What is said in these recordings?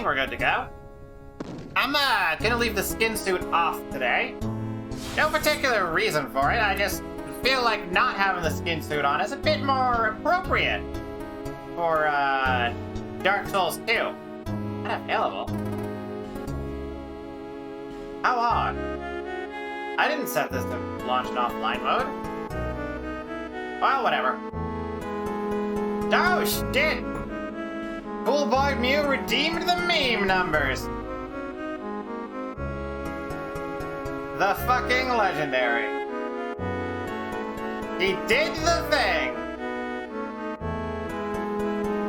we're good to go. I'm gonna leave the skin suit off today. No particular reason for it, I just feel like not having the skin suit on is a bit more appropriate for Dark Souls 2. Not available. How odd. I didn't set this to launch in offline mode. Well, whatever. Oh shit! Cool Boy Mew redeemed the meme numbers! The fucking legendary. He did the thing!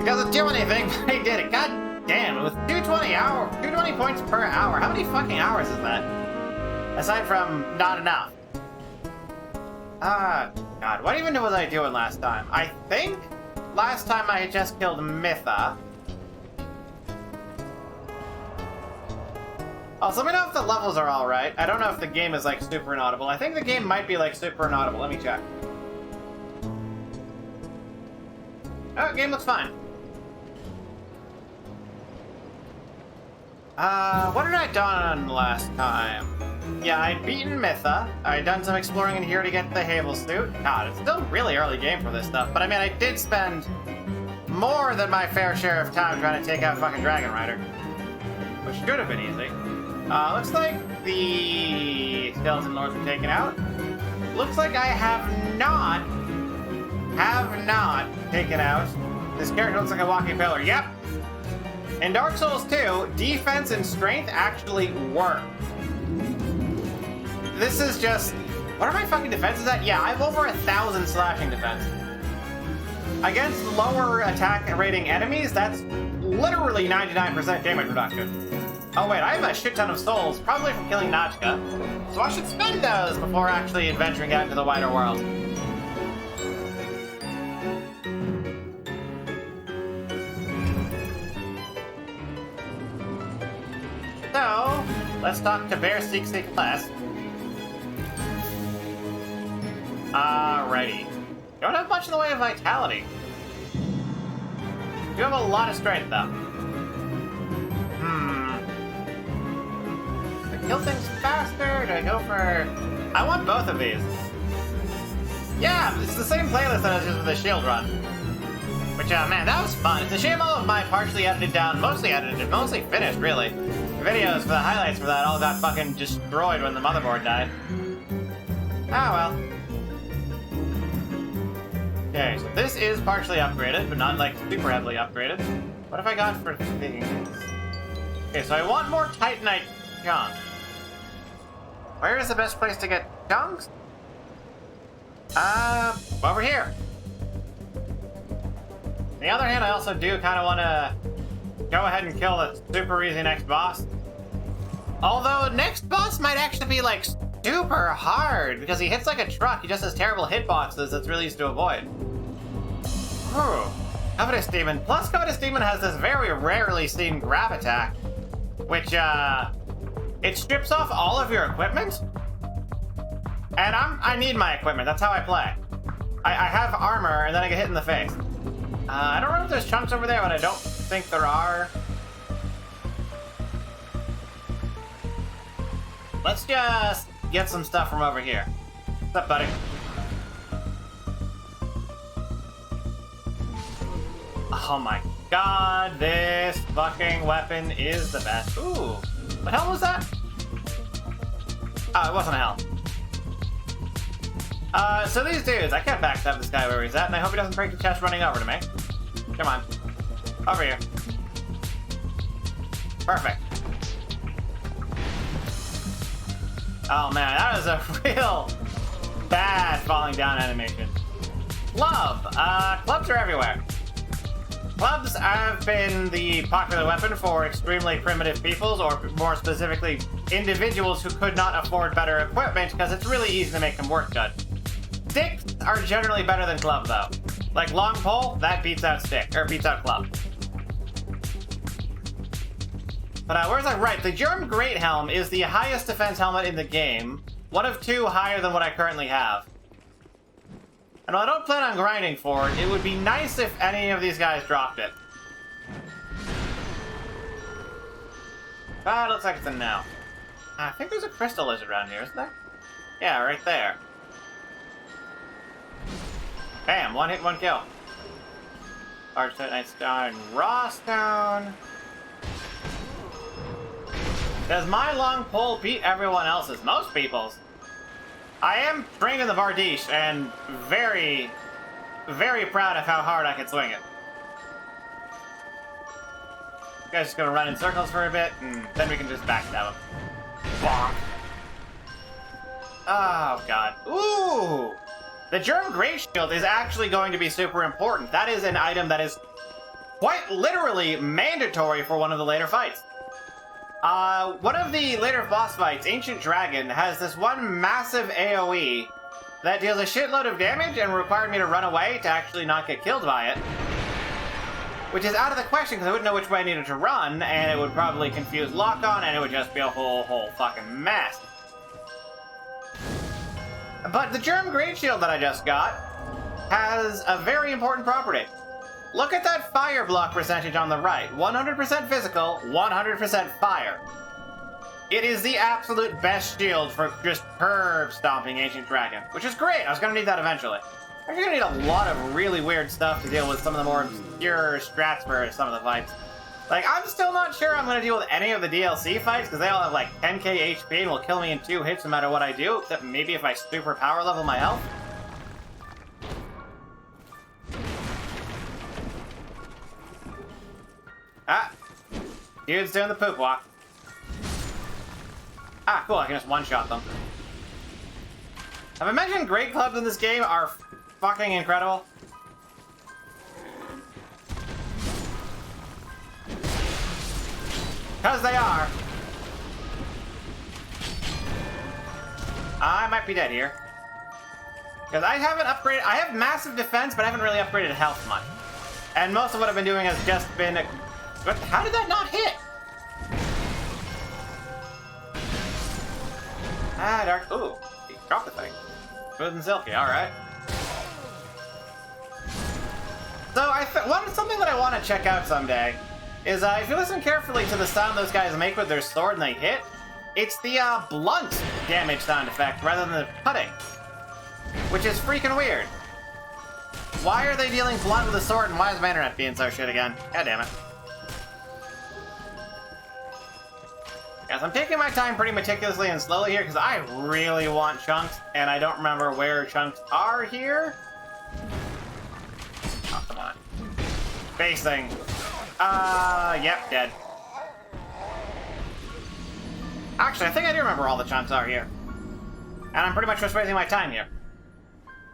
He doesn't do anything, but he did it. God damn, with 220 points per hour. How many fucking hours is that? Aside from not enough. God, what even was I doing last time? I think last time I had just killed Mytha. Also, let me know if the levels are alright. I don't know if the game is, like, super inaudible. I think the game might be, like, super inaudible. Let me check. Oh, game looks fine. What had I done last time? Yeah, I'd beaten Mytha. I'd done some exploring in here to get the Havel suit. God, it's still really early game for this stuff. But I mean, I did spend more than my fair share of time trying to take out fucking Dragon Rider. Which should have been easy. Looks like the Skeleton Lords were taken out. Looks like I have not taken out. This character looks like a walking pillar. Yep. In Dark Souls 2, defense and strength actually work. This is just... What are my fucking defenses at? Yeah, I have over 1,000 slashing defense. Against lower attack rating enemies, that's literally 99% damage reduction. Oh wait, I have a shit ton of souls, probably from killing Nachka. So I should spend those before actually adventuring out into the wider world. So, let's talk to Bear Seek Seek Less. Alrighty. Don't have much in the way of vitality. You have a lot of strength, though. Do I kill things faster? Do I go for... I want both of these. Yeah, it's the same playlist that I was using for the shield run. Which, man, that was fun. It's a shame all of my partially edited down, mostly finished, really. The videos for the highlights for that all got fucking destroyed when the motherboard died. Ah, well. Okay, so this is partially upgraded, but not, like, super heavily upgraded. What have I got for things? Okay, so I want more Titanite chunks. Where is the best place to get chunks? Over here. On the other hand, I also do kind of want to go ahead and kill the super easy next boss. Although, next boss might actually be, like, super hard, because he hits like a truck. He just has terrible hitboxes that's really easy to avoid. Ooh. Covetous Demon. Plus, Covetous Demon has this very rarely seen grab attack, which, it strips off all of your equipment. And I need my equipment. That's how I play. I have armor, and then I get hit in the face. I don't know if there's chunks over there, but I don't think there are. Let's just get some stuff from over here. What's up, buddy? Oh my god, this fucking weapon is the best. Ooh, what the hell was that? Oh, it wasn't a hell. So these dudes, I can't backstab this guy where he's at, and I hope he doesn't break the chest running over to me. Come on. Over here. Perfect. Oh man, that was a real bad falling down animation. Club. Clubs are everywhere. Clubs have been the popular weapon for extremely primitive peoples, or more specifically, individuals who could not afford better equipment, because it's really easy to make them work good. Sticks are generally better than club, though. Like long pole, that beats out stick, or beats out club. But where's that? Right, the Germ Great Helm is the highest defense helmet in the game. One of two higher than what I currently have. And while I don't plan on grinding for it, it would be nice if any of these guys dropped it. Looks like it's a no. I think there's a crystal lizard around here, isn't there? Yeah, right there. Bam, one hit, one kill. Large Titanite Stone, Raw Stone. Does my long pole beat everyone else's? Most people's. I am trained in the Vardish and very, very proud of how hard I can swing it. You guys just gonna run in circles for a bit, and then we can just backstab him. Bonk. Oh, God. Ooh! The Germ Great Shield is actually going to be super important. That is an item that is quite literally mandatory for one of the later fights. One of the later boss fights, Ancient Dragon, has this one massive AoE that deals a shitload of damage and required me to run away to actually not get killed by it. Which is out of the question because I wouldn't know which way I needed to run, and it would probably confuse lock-on, and it would just be a whole fucking mess. But the Germ Great Shield that I just got has a very important property. Look at that fire block percentage on the right. 100% physical, 100% fire. It is the absolute best shield for just herb stomping Ancient Dragon, which is great. I was going to need that eventually. I'm going to need a lot of really weird stuff to deal with some of the more obscure strats for some of the fights. Like, I'm still not sure I'm going to deal with any of the DLC fights, because they all have like 10k HP and will kill me in 2 hits no matter what I do, except maybe if I super power level my health. Ah! Dude's doing the poop walk. Ah, cool, I can just one-shot them. Have I mentioned great clubs in this game are fucking incredible? Because they are. I might be dead here. Because I haven't upgraded... I have massive defense, but I haven't really upgraded health much. And most of what I've been doing has just been... How did that not hit? Ah, dark... Ooh, he dropped the thing. Smooth and silky, alright. So, something that I want to check out someday is, if you listen carefully to the sound those guys make with their sword and they hit, it's the, blunt damage sound effect rather than the cutting. Which is freaking weird. Why are they dealing blunt with a sword, and why is my internet being so shit again? God damn it. Yes, I'm taking my time pretty meticulously and slowly here, because I really want chunks, and I don't remember where chunks are here. Oh, come on. Facing. Yep, dead. Actually, I think I do remember where all the chunks are here. And I'm pretty much just wasting my time here.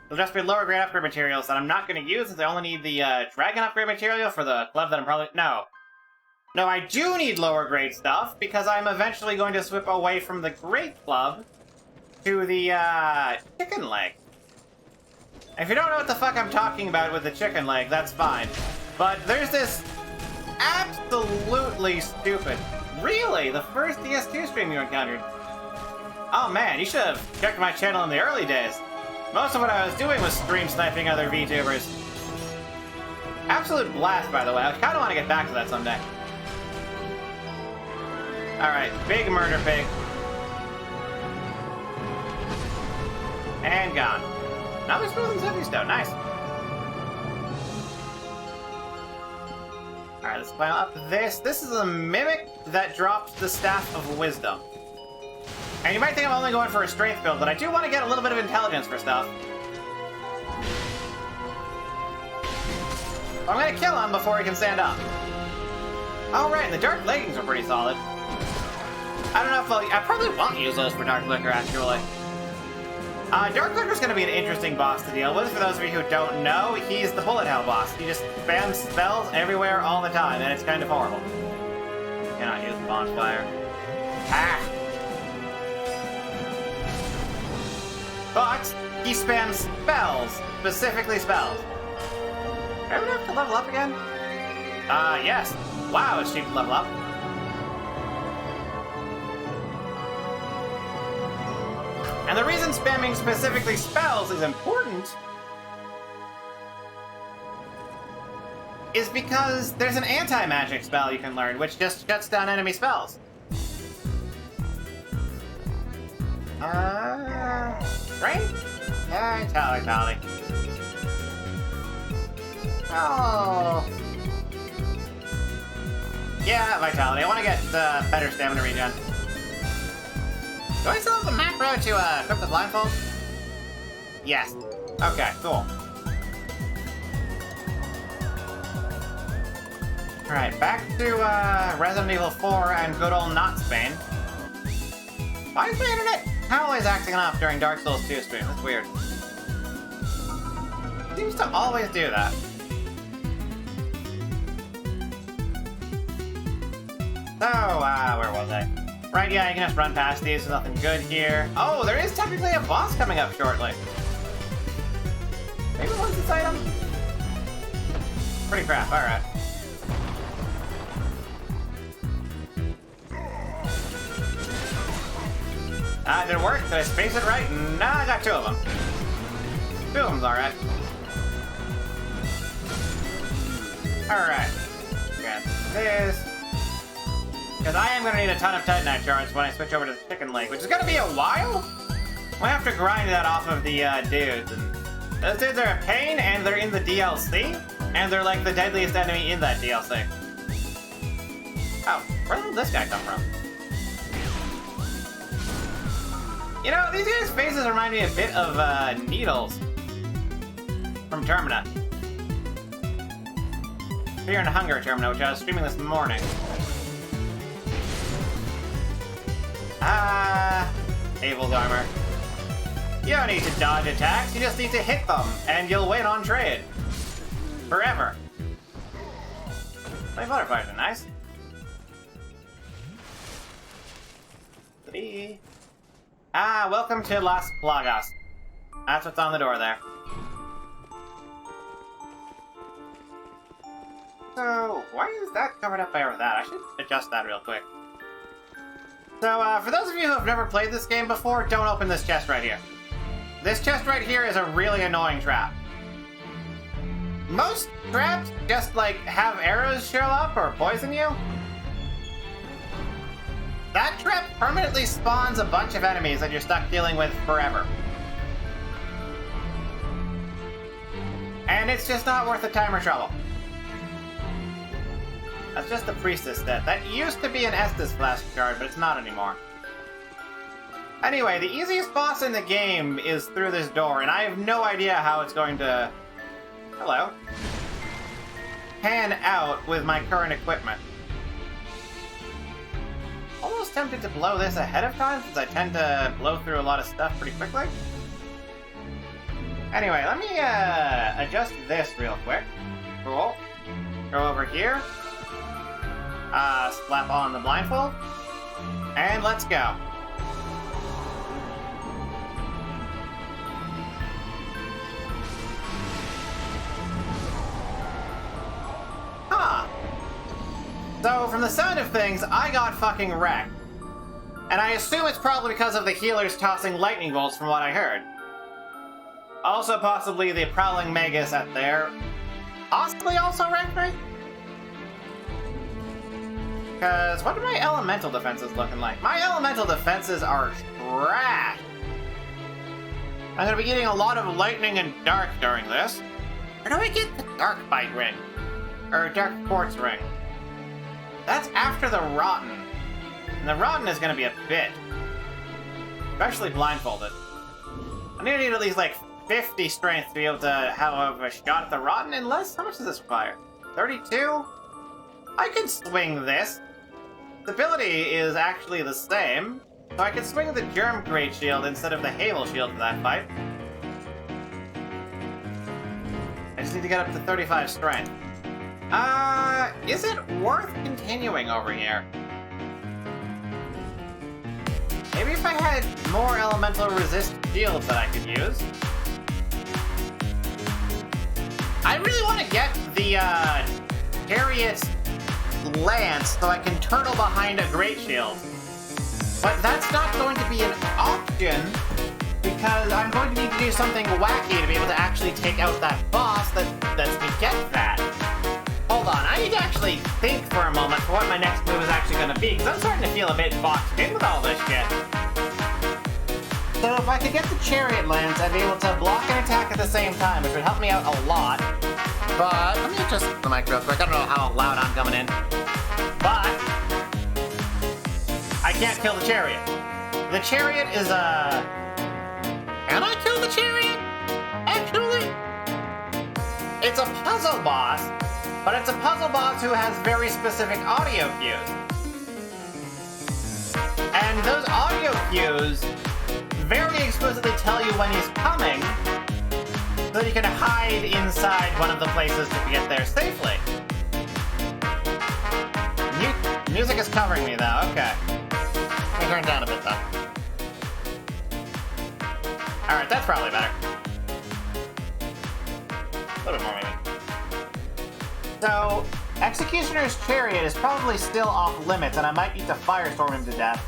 There'll just be lower grade upgrade materials that I'm not going to use, since I only need the dragon upgrade material for the club that I'm probably... No, I do need lower grade stuff, because I'm eventually going to swip away from the great club to the chicken leg. If you don't know what the fuck I'm talking about with the chicken leg, that's fine. But there's this absolutely stupid... Really? The first DS2 stream you encountered? Oh man, you should have checked my channel in the early days. Most of what I was doing was stream sniping other VTubers. Absolute blast, by the way. I kind of want to get back to that someday. Alright, big murder pig. And gone. Another smooth and silky stone, nice. Alright, let's climb up this. This is a mimic that drops the Staff of Wisdom. And you might think I'm only going for a strength build, but I do want to get a little bit of intelligence for stuff. So I'm gonna kill him before he can stand up. Oh right, and the dark leggings are pretty solid. I don't know if I probably won't use those for Dark Liquor, actually. Dark Liquor's gonna be an interesting boss to deal with. For those of you who don't know, he's the bullet hell boss. He just spams spells everywhere all the time, and it's kind of horrible. Cannot use the bonfire. Ah! But he spams spells, specifically spells. Am I gonna have to level up again? Yes. Wow, it's cheap to level up. And the reason spamming specifically spells is important is because there's an anti-magic spell you can learn, which just shuts down enemy spells. Right? Tally. Oh. Yeah, vitality. I want to get better stamina regen. Do I still have the macro to equip the blindfold? Yes. Okay, cool. Alright, back to Resident Evil 4 and good old Not Spain. Why is my internet always acting off during Dark Souls 2 stream? That's weird. It seems to always do that. So, where was I? Right, yeah, you can just run past these, there's nothing good here. Oh, there is technically a boss coming up shortly. Maybe what's this item? Pretty crap, alright. It didn't work. Did I space it right? Nah, I got two of them. Two of them's alright. Alright. Got this. Because I am going to need a ton of Titanite shards when I switch over to the chicken leg, which is going to be a while. We have to grind that off of the dudes. And those dudes are a pain, and they're in the DLC, and they're like the deadliest enemy in that DLC. Oh, where did this guy come from? You know, these guys' faces remind me a bit of Needles from Termina. Fear and Hunger Termina, which I was streaming this morning. Abel's armor. You don't need to dodge attacks, you just need to hit them, and you'll win on trade. Forever. My butterflies are nice. 3. Ah, welcome to Las Plagas. That's what's on the door there. So, why is that covered up by that? I should adjust that real quick. So, for those of you who have never played this game before, don't open this chest right here. This chest right here is a really annoying trap. Most traps just, like, have arrows show up or poison you. That trap permanently spawns a bunch of enemies that you're stuck dealing with forever. And it's just not worth the time or trouble. That's just the Priestess death. That used to be an Estus flashcard, but it's not anymore. Anyway, the easiest boss in the game is through this door, and I have no idea how it's going to... Hello. Pan out with my current equipment. Almost tempted to blow this ahead of time, since I tend to blow through a lot of stuff pretty quickly. Anyway, let me adjust this real quick. Cool. Go over here. Slap on the blindfold. And let's go. Huh. So, from the sound of things, I got fucking wrecked. And I assume it's probably because of the healers tossing lightning bolts from what I heard. Also possibly the Prowling Magus at there. Possibly also wrecked me? Because what are my elemental defenses looking like? My elemental defenses are trash. I'm going to be getting a lot of lightning and dark during this. Where do I get the dark bite ring? Or dark quartz ring? That's after the rotten. And the rotten is going to be a bit. Especially blindfolded. I'm going to need at least like 50 strength to be able to have a shot at the rotten, unless... How much does this require? 32? I can swing this. Stability is actually the same, so I can swing the Germ Great Shield instead of the Havel Shield for that fight. I just need to get up to 35 strength. Is it worth continuing over here? Maybe if I had more elemental resist shields that I could use. I really want to get the, Chariot Lance so I can turtle behind a Great Shield. But that's not going to be an option because I'm going to need to do something wacky to be able to actually take out that boss that lets me get that. Hold on, I need to actually think for a moment for what my next move is actually going to be, because I'm starting to feel a bit boxed in with all this shit. So if I could get the Chariot Lance, I'd be able to block and attack at the same time, which would help me out a lot. But let me adjust the mic real quick. I don't know how loud I'm coming in. But I can't kill the Chariot. The Chariot is a... Can I kill the Chariot? Actually? It's a puzzle boss, but it's a puzzle boss who has very specific audio cues. And those audio cues very explicitly tell you when he's coming, so that you can hide inside one of the places to get there safely. Music is covering me though, okay. Let me turn it down a bit though. Alright, that's probably better. A little bit more maybe. So, Executioner's Chariot is probably still off limits, and I might need to firestorm him to death.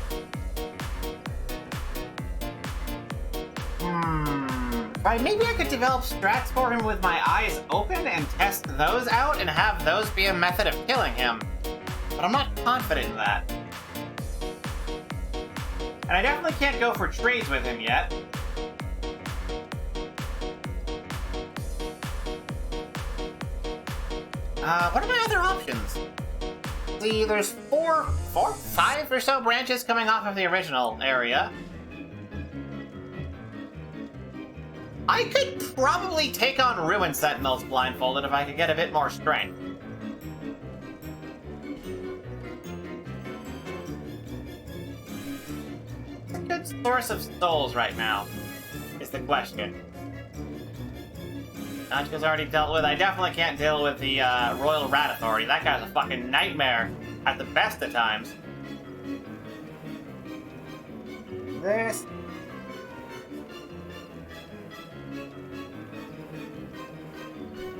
Maybe I could develop strats for him with my eyes open and test those out and have those be a method of killing him. But I'm not confident in that. And I definitely can't go for trades with him yet. What are my other options? See, there's five or so branches coming off of the original area. I could probably take on Ruin Sentinels blindfolded if I could get a bit more strength. It's a good source of souls right now, is the question. Nachika's already dealt with. I definitely can't deal with the Royal Rat Authority. That guy's a fucking nightmare at the best of times. This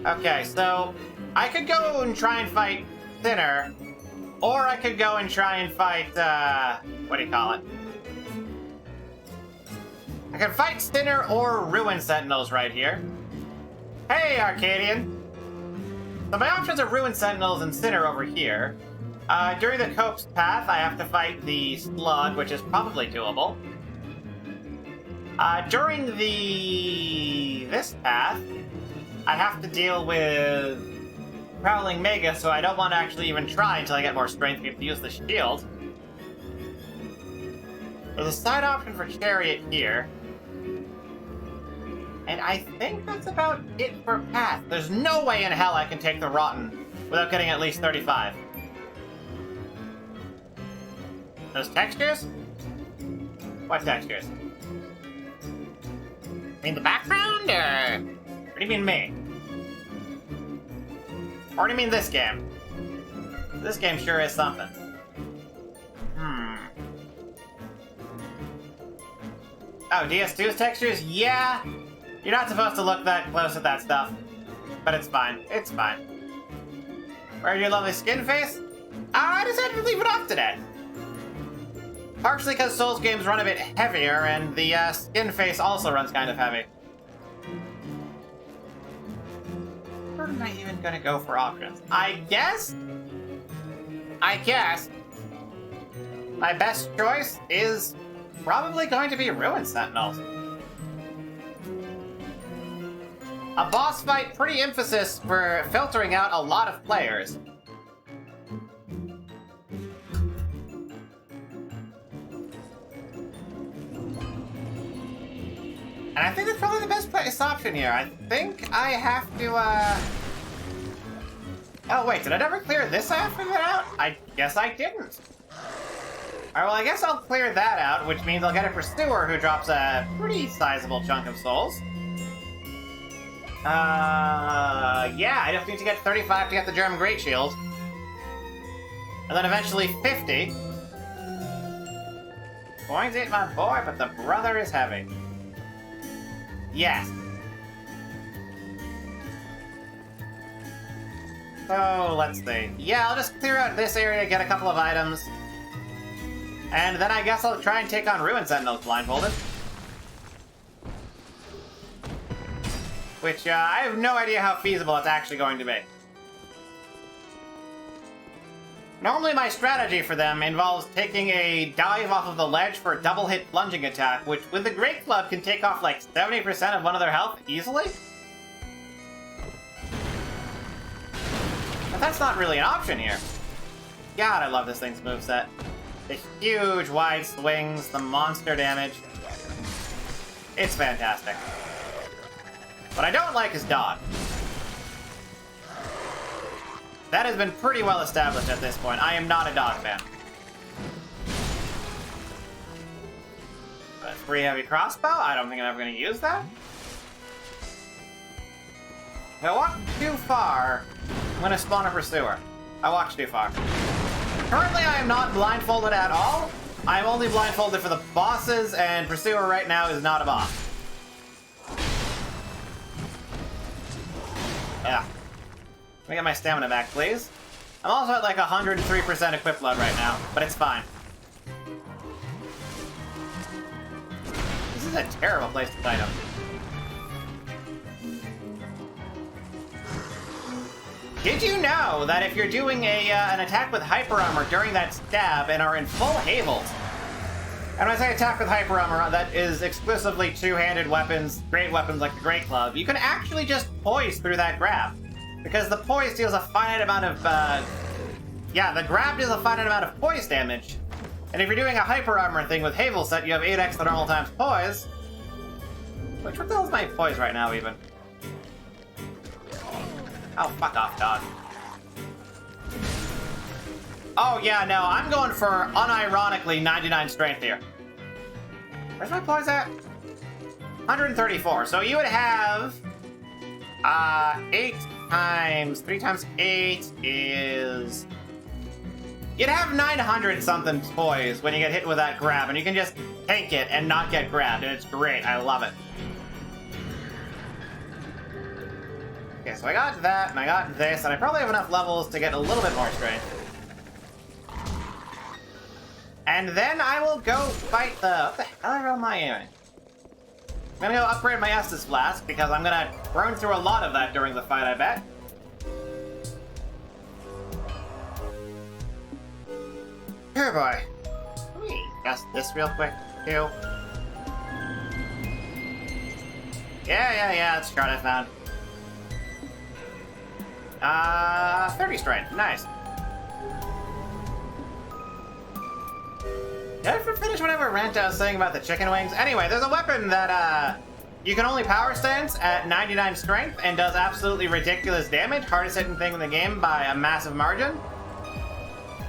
Okay, so I could go and try and fight Thinner, or I could go and try and fight, what do you call it? I can fight Thinner or Ruin Sentinels right here. Hey, Arcadian! So my options are Ruin Sentinels and Sinner over here. During the Cope's path, I have to fight the Slug, which is probably doable. During this path, I have to deal with Prowling Mega, so I don't want to actually even try until I get more strength to use the shield. There's a side option for Chariot here. And I think that's about it for path. There's no way in hell I can take the Rotten without getting at least 35. Those textures? What textures? In the background, or what do you mean me? Or do you mean this game? This game sure is something. Oh, DS2's textures? Yeah! You're not supposed to look that close at that stuff. But it's fine. It's fine. Where's your lovely skin face? I decided to leave it off today. Partially because Souls games run a bit heavier, and the skin face also runs kind of heavy. Where am I even gonna go for options? I guess my best choice is probably going to be Ruin Sentinels. A boss fight, pretty emphasis for filtering out a lot of players. And I think that's probably the best place option here. I think I have to, Oh, wait, did I never clear this after that out? I guess I didn't. Alright, well, I guess I'll clear that out, which means I'll get a Pursuer who drops a pretty sizable chunk of souls. Yeah, I just need to get 35 to get the German Great Shield. And then eventually 50. Coins ain't my boy, but the brother is heavy. Yes. So, let's see. Yeah, I'll just clear out this area, get a couple of items. And then I guess I'll try and take on Ruin Sentinels blindfolded. Which, I have no idea how feasible it's actually going to be. Normally my strategy for them involves taking a dive off of the ledge for a double hit plunging attack, which with the Great Club can take off like 70% of one of their health easily. But that's not really an option here. God, I love this thing's moveset. The huge wide swings, the monster damage. It's fantastic. What I don't like is dodge. That has been pretty well established at this point. I am not a dog fan. But free heavy crossbow? I don't think I'm ever going to use that. If I walk too far, I'm going to spawn a Pursuer. I walked too far. Currently, I am not blindfolded at all. I'm only blindfolded for the bosses, and Pursuer right now is not a boss. Yeah. Let me get my stamina back, please. I'm also at like 103% equip load right now, but it's fine. This is a terrible place to fight him. Did you know that if you're doing an attack with Hyper Armor during that stab and are in full Havels, and when I say attack with Hyper Armor, that is exclusively two-handed weapons, great weapons like the Great Club, you can actually just poise through that grab. Because the poise deals a finite amount of, the grab deals a finite amount of poise damage. And if you're doing a Hyper Armor thing with Havel set, you have 8x the normal times poise. Which, what the hell is my poise right now, even? Oh, fuck off, dog. Oh, yeah, no, I'm going for, unironically, 99 strength here. Where's my poise at? 134. So you would have, 8 times 3 times 8 is... You'd have 900 something poise when you get hit with that grab, and you can just tank it and not get grabbed, and it's great. I love it. Okay, so I got that, and I got this, and I probably have enough levels to get a little bit more strength. And then I will go fight the... What the hell am I aiming? I'm gonna go upgrade my Estus Flask, because I'm gonna burn through a lot of that during the fight, I bet. Here, boy. Let me adjust this real quick, too. Yeah, that's a chart I found. 30 strength, nice. Did I finish whatever rant I was saying about the chicken wings? Anyway, there's a weapon that, you can only power stance at 99 strength and does absolutely ridiculous damage. Hardest hitting thing in the game by a massive margin.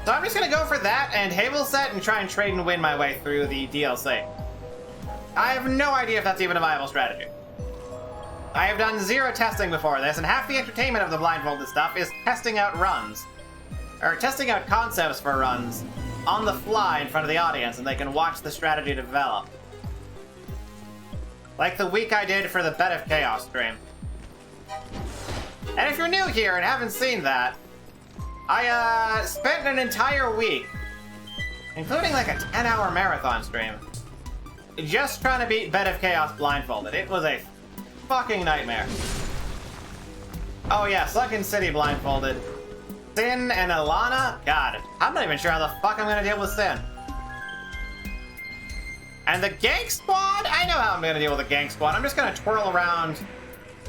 So I'm just gonna go for that and Havel set and try and trade and win my way through the DLC. I have no idea if that's even a viable strategy. I have done zero testing before this, and half the entertainment of the blindfolded stuff is testing out runs. Or testing out concepts for runs on the fly in front of the audience, and they can watch the strategy develop. Like the week I did for the Bed of Chaos stream. And if you're new here and haven't seen that, I spent an entire week, including like a 10-hour marathon stream, just trying to beat Bed of Chaos blindfolded. It was a fucking nightmare. Oh yeah, Sunken City blindfolded. Sin and Alana? God, I'm not even sure how the fuck I'm gonna deal with Sin. And the Gank Squad? I know how I'm gonna deal with the Gank Squad. I'm just gonna twirl around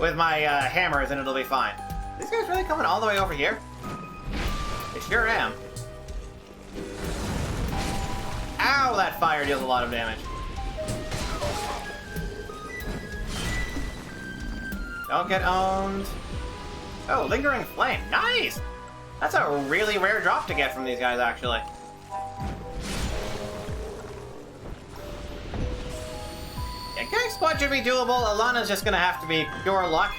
with my hammers and it'll be fine. These guys really coming all the way over here? They sure am. Ow, that fire deals a lot of damage. Don't get owned. Oh, Lingering Flame. Nice! That's a really rare drop to get from these guys, actually. Yeah, Gang Squad should be doable. Alana's just gonna have to be pure luck.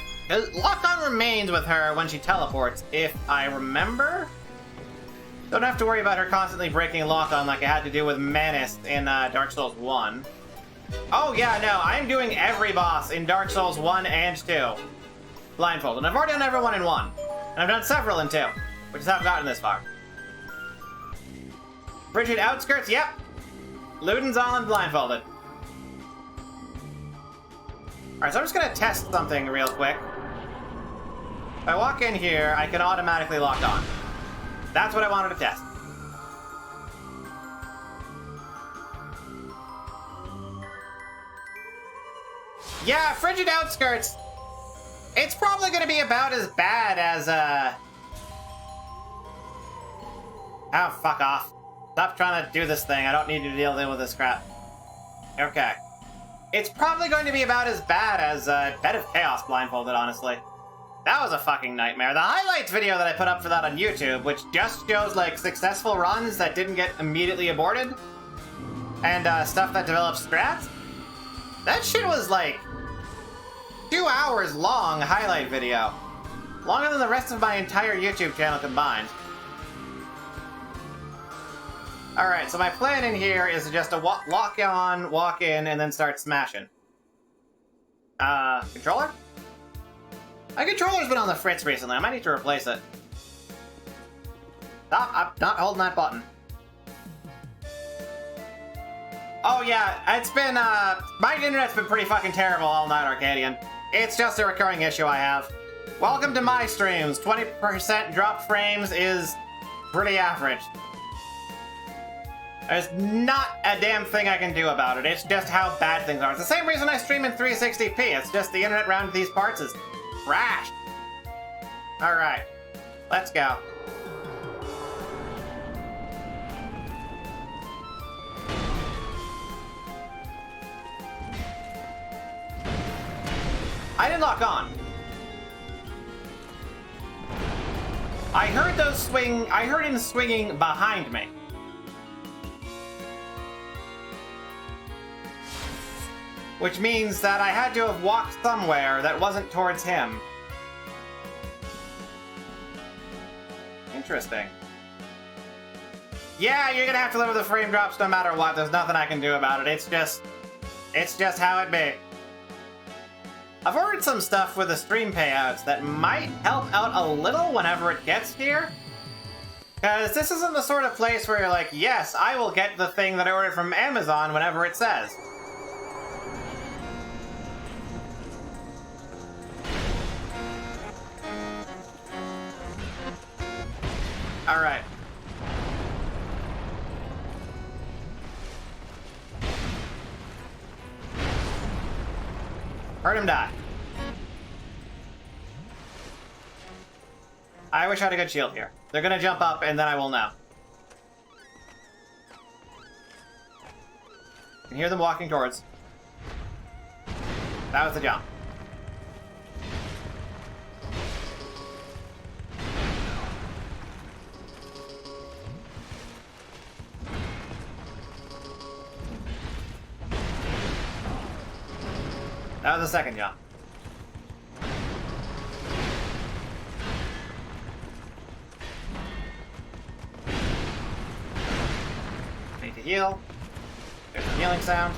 Lock-on remains with her when she teleports, if I remember. Don't have to worry about her constantly breaking lock-on like I had to do with Menace in Dark Souls 1. Oh yeah, no, I'm doing every boss in Dark Souls 1 and 2 blindfolded. And I've already done everyone in 1. And I've done several in 2, which is how I've gotten this far. Frigid Outskirts, yep. Luden's all in blindfolded. Alright, so I'm just gonna test something real quick. If I walk in here, I can automatically lock on. That's what I wanted to test. Yeah, Frigid Outskirts. It's probably gonna be about as bad as, Oh, fuck off. Stop trying to do this thing. I don't need to deal with this crap. Okay. It's probably going to be about as bad as, Bed of Chaos blindfolded, honestly. That was a fucking nightmare. The highlights video that I put up for that on YouTube, which just shows, like, successful runs that didn't get immediately aborted, and, stuff that develops strats, that shit was, like, 2 hours long highlight video. Longer than the rest of my entire YouTube channel combined. Alright, so my plan in here is just to lock on, walk in, and then start smashing. Controller? My controller's been on the fritz recently. I might need to replace it. Stop, I'm not holding that button. Oh yeah, it's been, my internet's been pretty fucking terrible all night, Arcadian. It's just a recurring issue I have. Welcome to my streams. 20% drop frames is pretty average. There's not a damn thing I can do about it. It's just how bad things are. It's the same reason I stream in 360p. It's just the internet around these parts is trash. Alright, let's go. I didn't lock on. I heard him swinging behind me. Which means that I had to have walked somewhere that wasn't towards him. Interesting. Yeah, you're gonna have to live with the frame drops no matter what. There's nothing I can do about it. It's just how it be. I've ordered some stuff with the stream payouts that might help out a little whenever it gets here. Because this isn't the sort of place where you're like, yes, I will get the thing that I ordered from Amazon whenever it says. Alright. Heard him die. I wish I had a good shield here. They're gonna jump up, and then I will know. I can hear them walking towards. That was the jump. That was the second jump. Need to heal. There's a healing sound.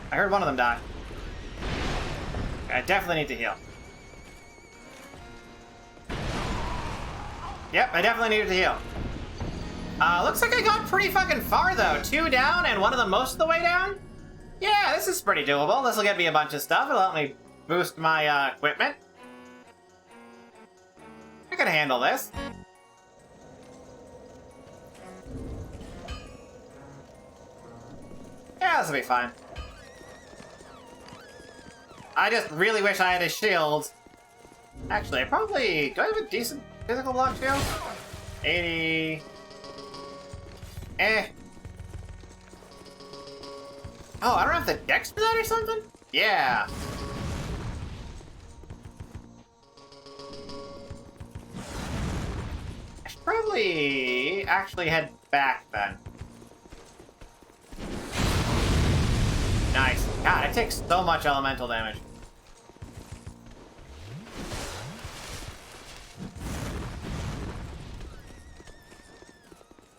I heard one of them die. I definitely need to heal. Yep, I definitely needed to heal. Looks like I got pretty fucking far, though. 2 down and one of them most of the way down? Yeah, this is pretty doable. This will get me a bunch of stuff. It'll help me boost my, equipment. I can handle this. Yeah, this will be fine. I just really wish I had a shield. Actually, I probably... Do I have a decent physical block shield? 80... Eh. Oh, I don't have the dex for that or something? Yeah. I should probably actually head back then. Nice. God, it takes so much elemental damage.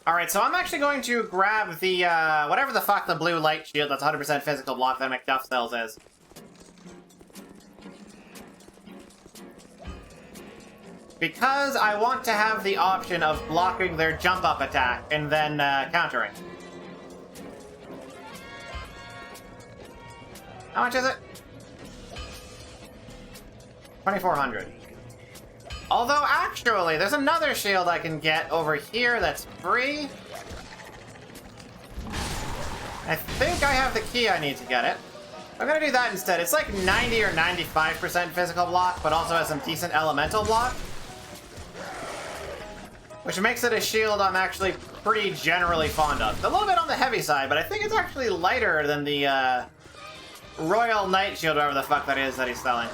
Alright, so I'm actually going to grab the, whatever the fuck the blue light shield that's 100% physical block that McDuff sells is. Because I want to have the option of blocking their jump-up attack and then, countering. How much is it? 2,400. Although, actually, there's another shield I can get over here that's free. I think I have the key I need to get it. I'm gonna do that instead. It's like 90 or 95% physical block, but also has some decent elemental block. Which makes it a shield I'm actually pretty generally fond of. It's a little bit on the heavy side, but I think it's actually lighter than the, Royal Knight shield, whatever the fuck that is that he's selling.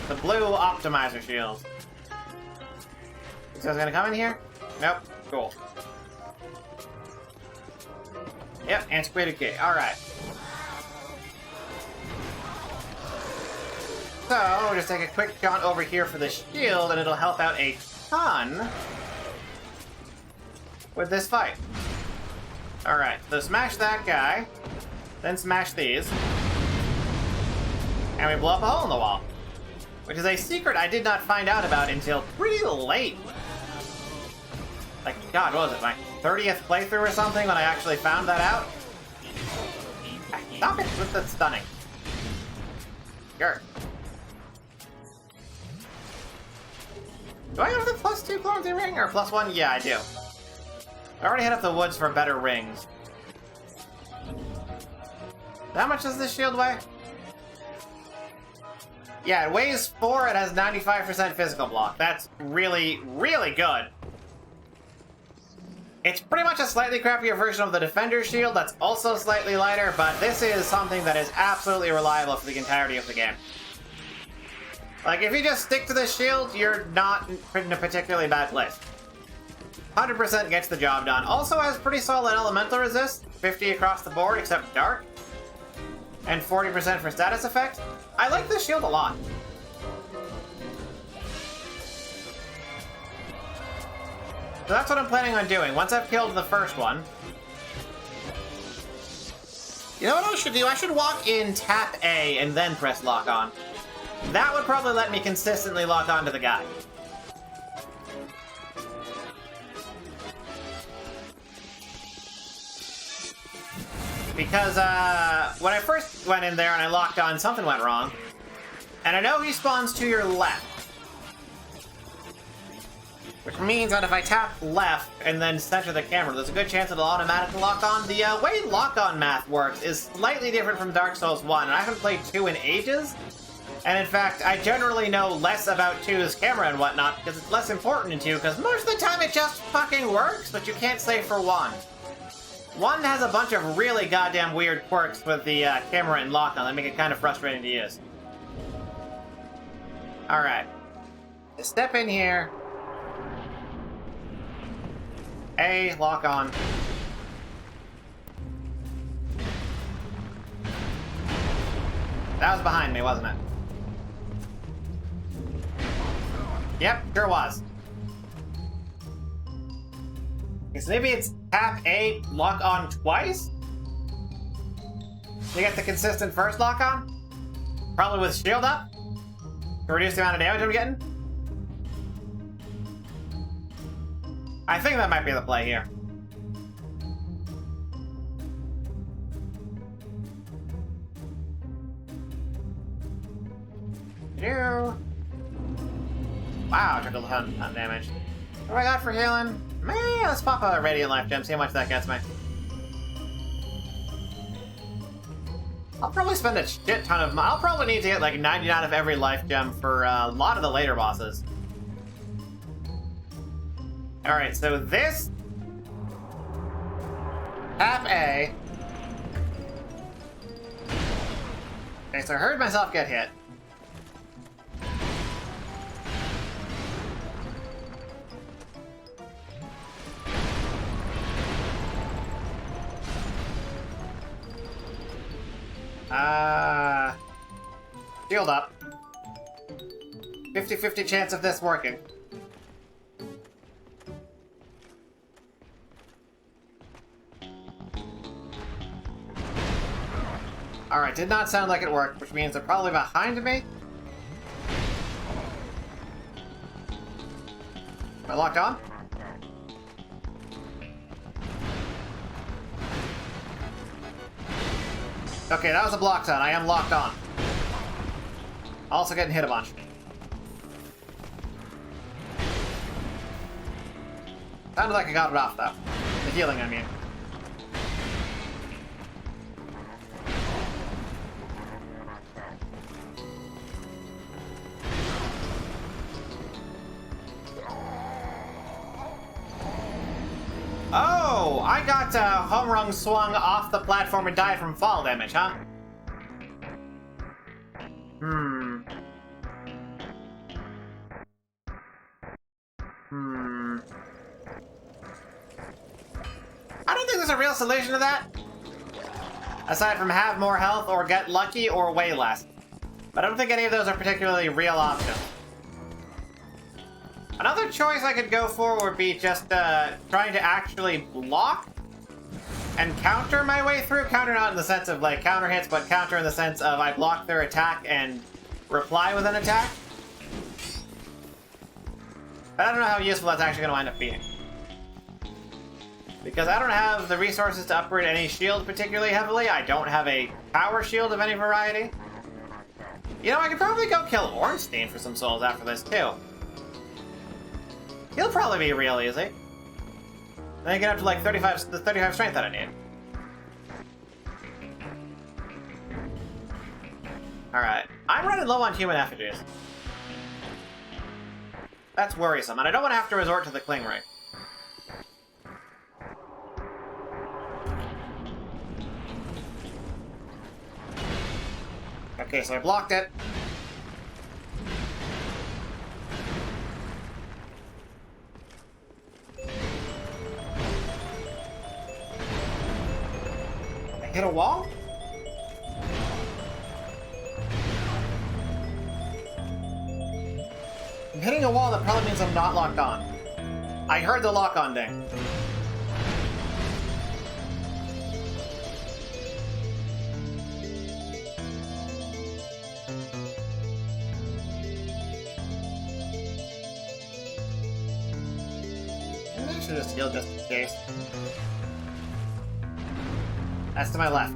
The blue optimizer shield. This guy's gonna come in here? Nope. Cool. Yep, antiquated key. Alright. So, we'll just take a quick jaunt over here for the shield, and it'll help out a ton with this fight. Alright, so smash that guy, then smash these, and we blow up a hole in the wall. Which is a secret I did not find out about until pretty late. Like, God, what was it, my 30th playthrough or something when I actually found that out? Stop it with the stunning. Sure. Do I have the +2 clothing ring or +1? Yeah, I do. I already hit up the woods for better rings. How much does this shield weigh? Yeah, it weighs 4, it has 95% physical block. That's really, really good. It's pretty much a slightly crappier version of the Defender's Shield that's also slightly lighter, but this is something that is absolutely reliable for the entirety of the game. Like, if you just stick to this shield, you're not in a particularly bad place. 100% gets the job done. Also has pretty solid elemental resist, 50 across the board except dark, and 40% for status effect. I like this shield a lot. So that's what I'm planning on doing. Once I've killed the first one, You know what I should do? I should walk in, tap A, and then press lock on. That would probably let me consistently lock onto the guy. Because, when I first went in there and I locked on, something went wrong. And I know he spawns to your left. Which means that if I tap left and then center the camera, there's a good chance it'll automatically lock on. The way lock-on math works is slightly different from Dark Souls 1, and I haven't played 2 in ages. And in fact, I generally know less about 2's camera and whatnot, because it's less important in 2, because most of the time it just fucking works, but you can't say for 1. 1 has a bunch of really goddamn weird quirks with the camera and lock-on that make it kind of frustrating to use. Alright. Step in here. A, lock on. That was behind me, wasn't it? Yep, sure was. Okay, so maybe it's tap A, lock on twice? You get the consistent first lock on? Probably with shield up? To reduce the amount of damage I'm getting? I think that might be the play here. Wow, took a ton of damage. What do I got for healing? Man, let's pop a Radiant Life Gem, see how much that gets me. I'll probably spend a shit ton of... I'll probably need to get like 99 of every life gem for a lot of the later bosses. Alright, so this... Tap A. Okay, so I heard myself get hit. Shield up. 50-50 chance of this working. Alright, did not sound like it worked, which means they're probably behind me. Am I locked on? Okay, that was a block ton. I am locked on. Also getting hit a bunch. Sounded like I got it off, though. The healing, I mean. Oh, I got home run swung off the platform and died from fall damage, huh? I don't think there's a real solution to that. Aside from have more health or get lucky or way less. But I don't think any of those are particularly real options. Another choice I could go for would be just trying to actually block and counter my way through. Counter not in the sense of like counter hits, but counter in the sense of I block their attack and reply with an attack. But I don't know how useful that's actually going to wind up being. Because I don't have the resources to upgrade any shield particularly heavily. I don't have a power shield of any variety. You know, I could probably go kill Ornstein for some souls after this too. He'll probably be real easy. Then I get up to like 35 strength that I need. Alright. I'm running low on human effigies. That's worrisome, and I don't want to have to resort to the cling ring. Okay, so I blocked it. I hit a wall? I'm hitting a wall, that probably means I'm not locked on. I heard the lock-on ding. should just heal just in case. That's to my left.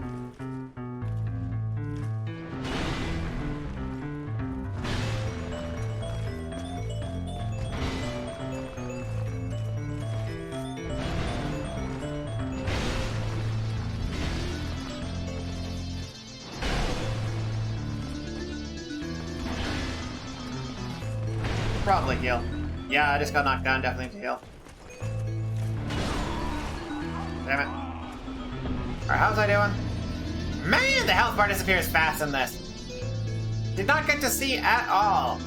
Probably heal. Yeah, I just got knocked down, definitely to heal. Damn it. Alright, how's I doing? Man, the health bar disappears fast in this. Did not get to see at all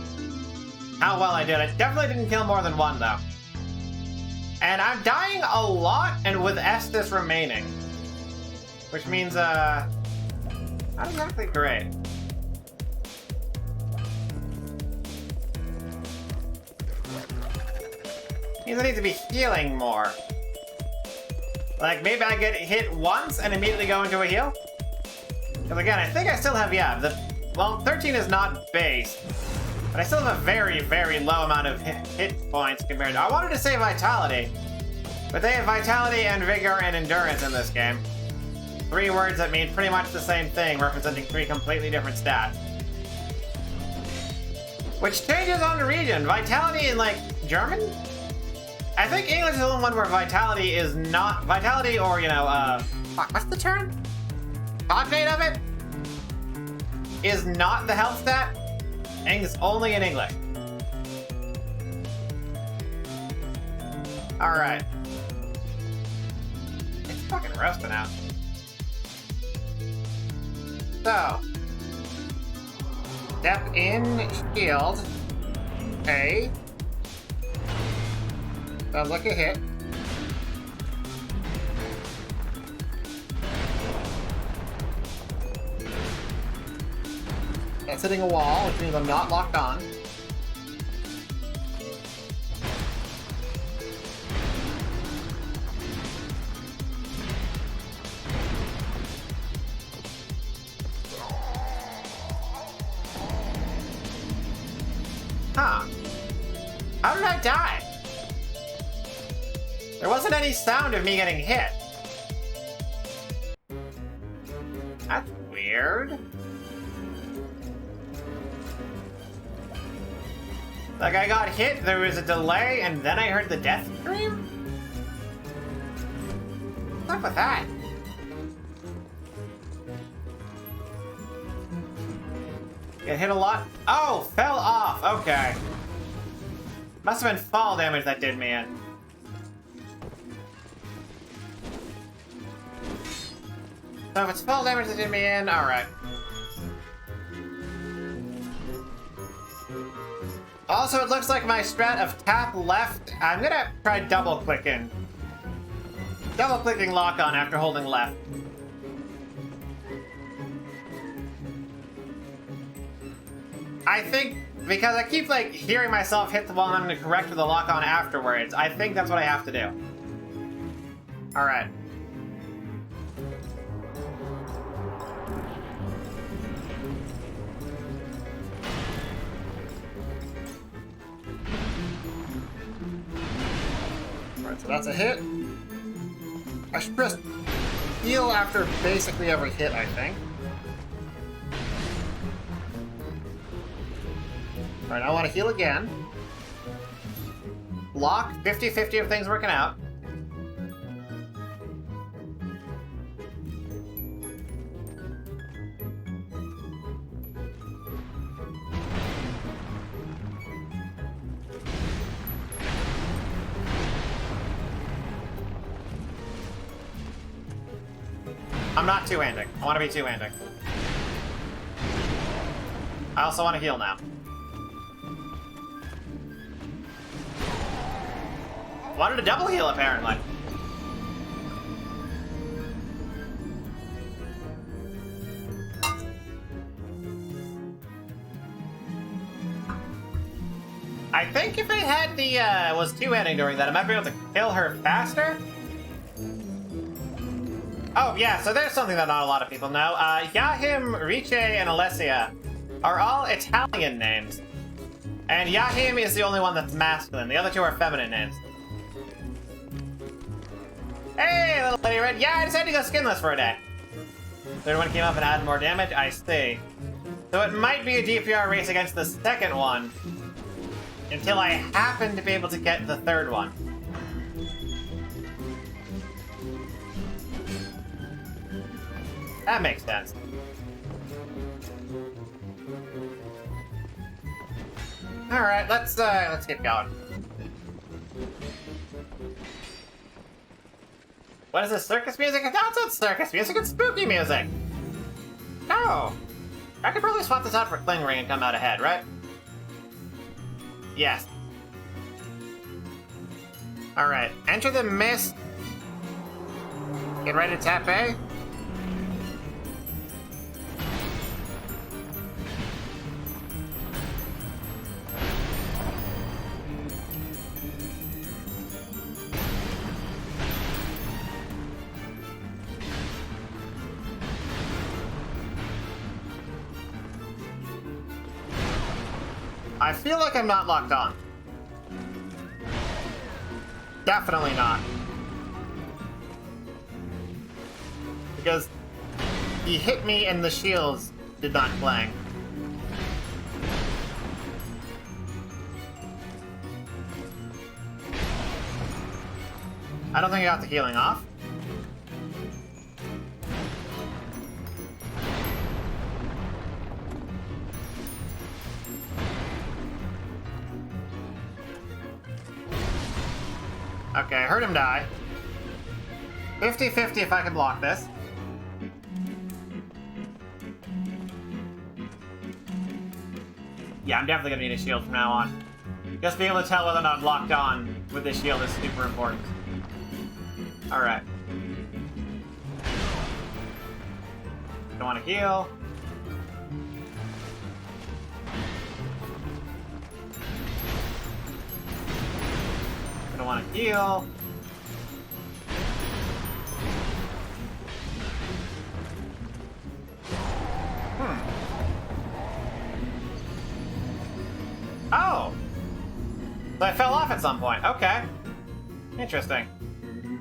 how well I did. I definitely didn't kill more than one, though. And I'm dying a lot, and with Estus remaining. Which means, not exactly great. Means I need to be healing more. Like, maybe I get hit once and immediately go into a heal? Because again, I think I still have, well, 13 is not base. But I still have a very, very low amount of hit points compared to... I wanted to say Vitality. But they have Vitality and Vigor and Endurance in this game. 3 words that mean pretty much the same thing, representing 3 completely different stats. Which changes on the region. Vitality in, like, German? I think English is the only one where Vitality is not... Vitality or, fuck, what's the term? Cognate of it? Is not the health stat. It's only in English. Alright. It's fucking roasting out. So. Step in, shield. A. Sounds like a hit. That's hitting a wall, which means I'm not locked on. Huh. How did I die? There wasn't any sound of me getting hit. That's weird. Like, I got hit, there was a delay, and then I heard the death scream? What's up with that? Get hit a lot? Oh, fell off, okay. Must have been fall damage that did me in. So if it's fall damage that did me in, alright. Also, it looks like my strat of tap left. I'm gonna try double-clicking. Double-clicking lock-on after holding left. I think, because I keep, like, hearing myself hit the wall and I'm gonna correct with the lock-on afterwards, I think that's what I have to do. Alright. So that's a hit. I should press heal after basically every hit, I think. Alright, I want to heal again. Block, 50-50 of things working out. I'm not two-handing. I want to be two-handing. I also want to heal now. Wanted a double heal, apparently. I think if I had the, was two-handing during that, I might be able to kill her faster. Oh, yeah, so there's something that not a lot of people know. Yahim, Riche, and Alessia are all Italian names. And Yahim is the only one that's masculine. The other two are feminine names. Hey, little lady red. Yeah, I decided to go skinless for a day. Third one came up and added more damage. I see. So it might be a DPR race against the second one until I happen to be able to get the third one. That makes sense. All right, let's get going. What is this, circus music? No, it's not circus music, it's spooky music! No! I could probably swap this out for Cling Ring and come out ahead, right? Yes. Alright, enter the mist. Get ready to tap A. I feel like I'm not locked on. Definitely not. Because he hit me and the shields did not clang. I don't think I got the healing off. Okay, I heard him die. 50-50 if I can block this. Yeah, I'm definitely gonna need a shield from now on. Just being able to tell whether or not I'm locked on with this shield is super important. Alright. Don't want to heal. Don't want to heal. Oh! So I fell off at some point. Okay. Interesting.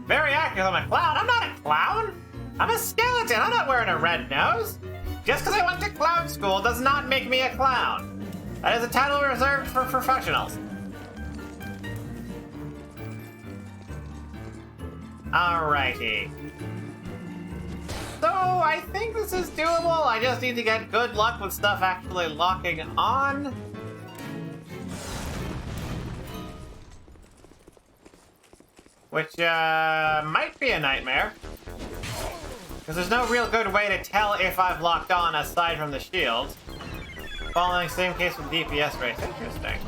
Very accurate. I'm a clown. I'm not a clown! I'm a skeleton. I'm not wearing a red nose. Just because I went to clown school does not make me a clown. That is a title reserved for professionals. Alrighty. So, I think this is doable. I just need to get good luck with stuff actually locking on. Which, might be a nightmare. Because there's no real good way to tell if I've locked on aside from the shield. Following same case with DPS race. Interesting.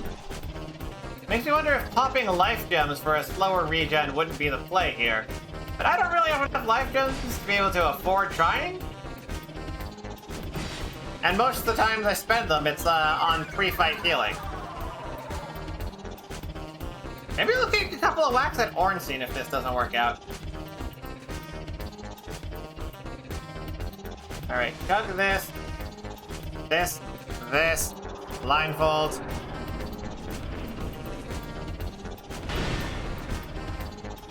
Makes me wonder if popping life gems for a slower regen wouldn't be the play here. But I don't really have enough life gems to be able to afford trying. And most of the times I spend them, it's on pre-fight healing. Maybe we'll take a couple of whacks at Ornstein if this doesn't work out. Alright, chug this. This. Blindfold.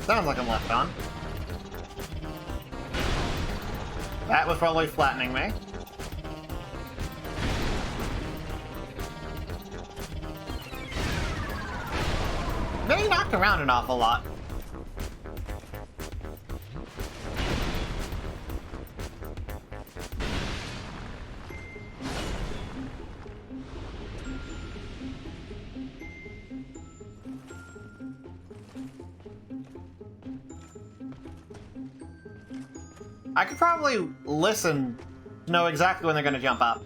Sounds like I'm left on. That was probably flattening me. They knocked around an awful lot. I could probably listen to know exactly when they're going to jump up.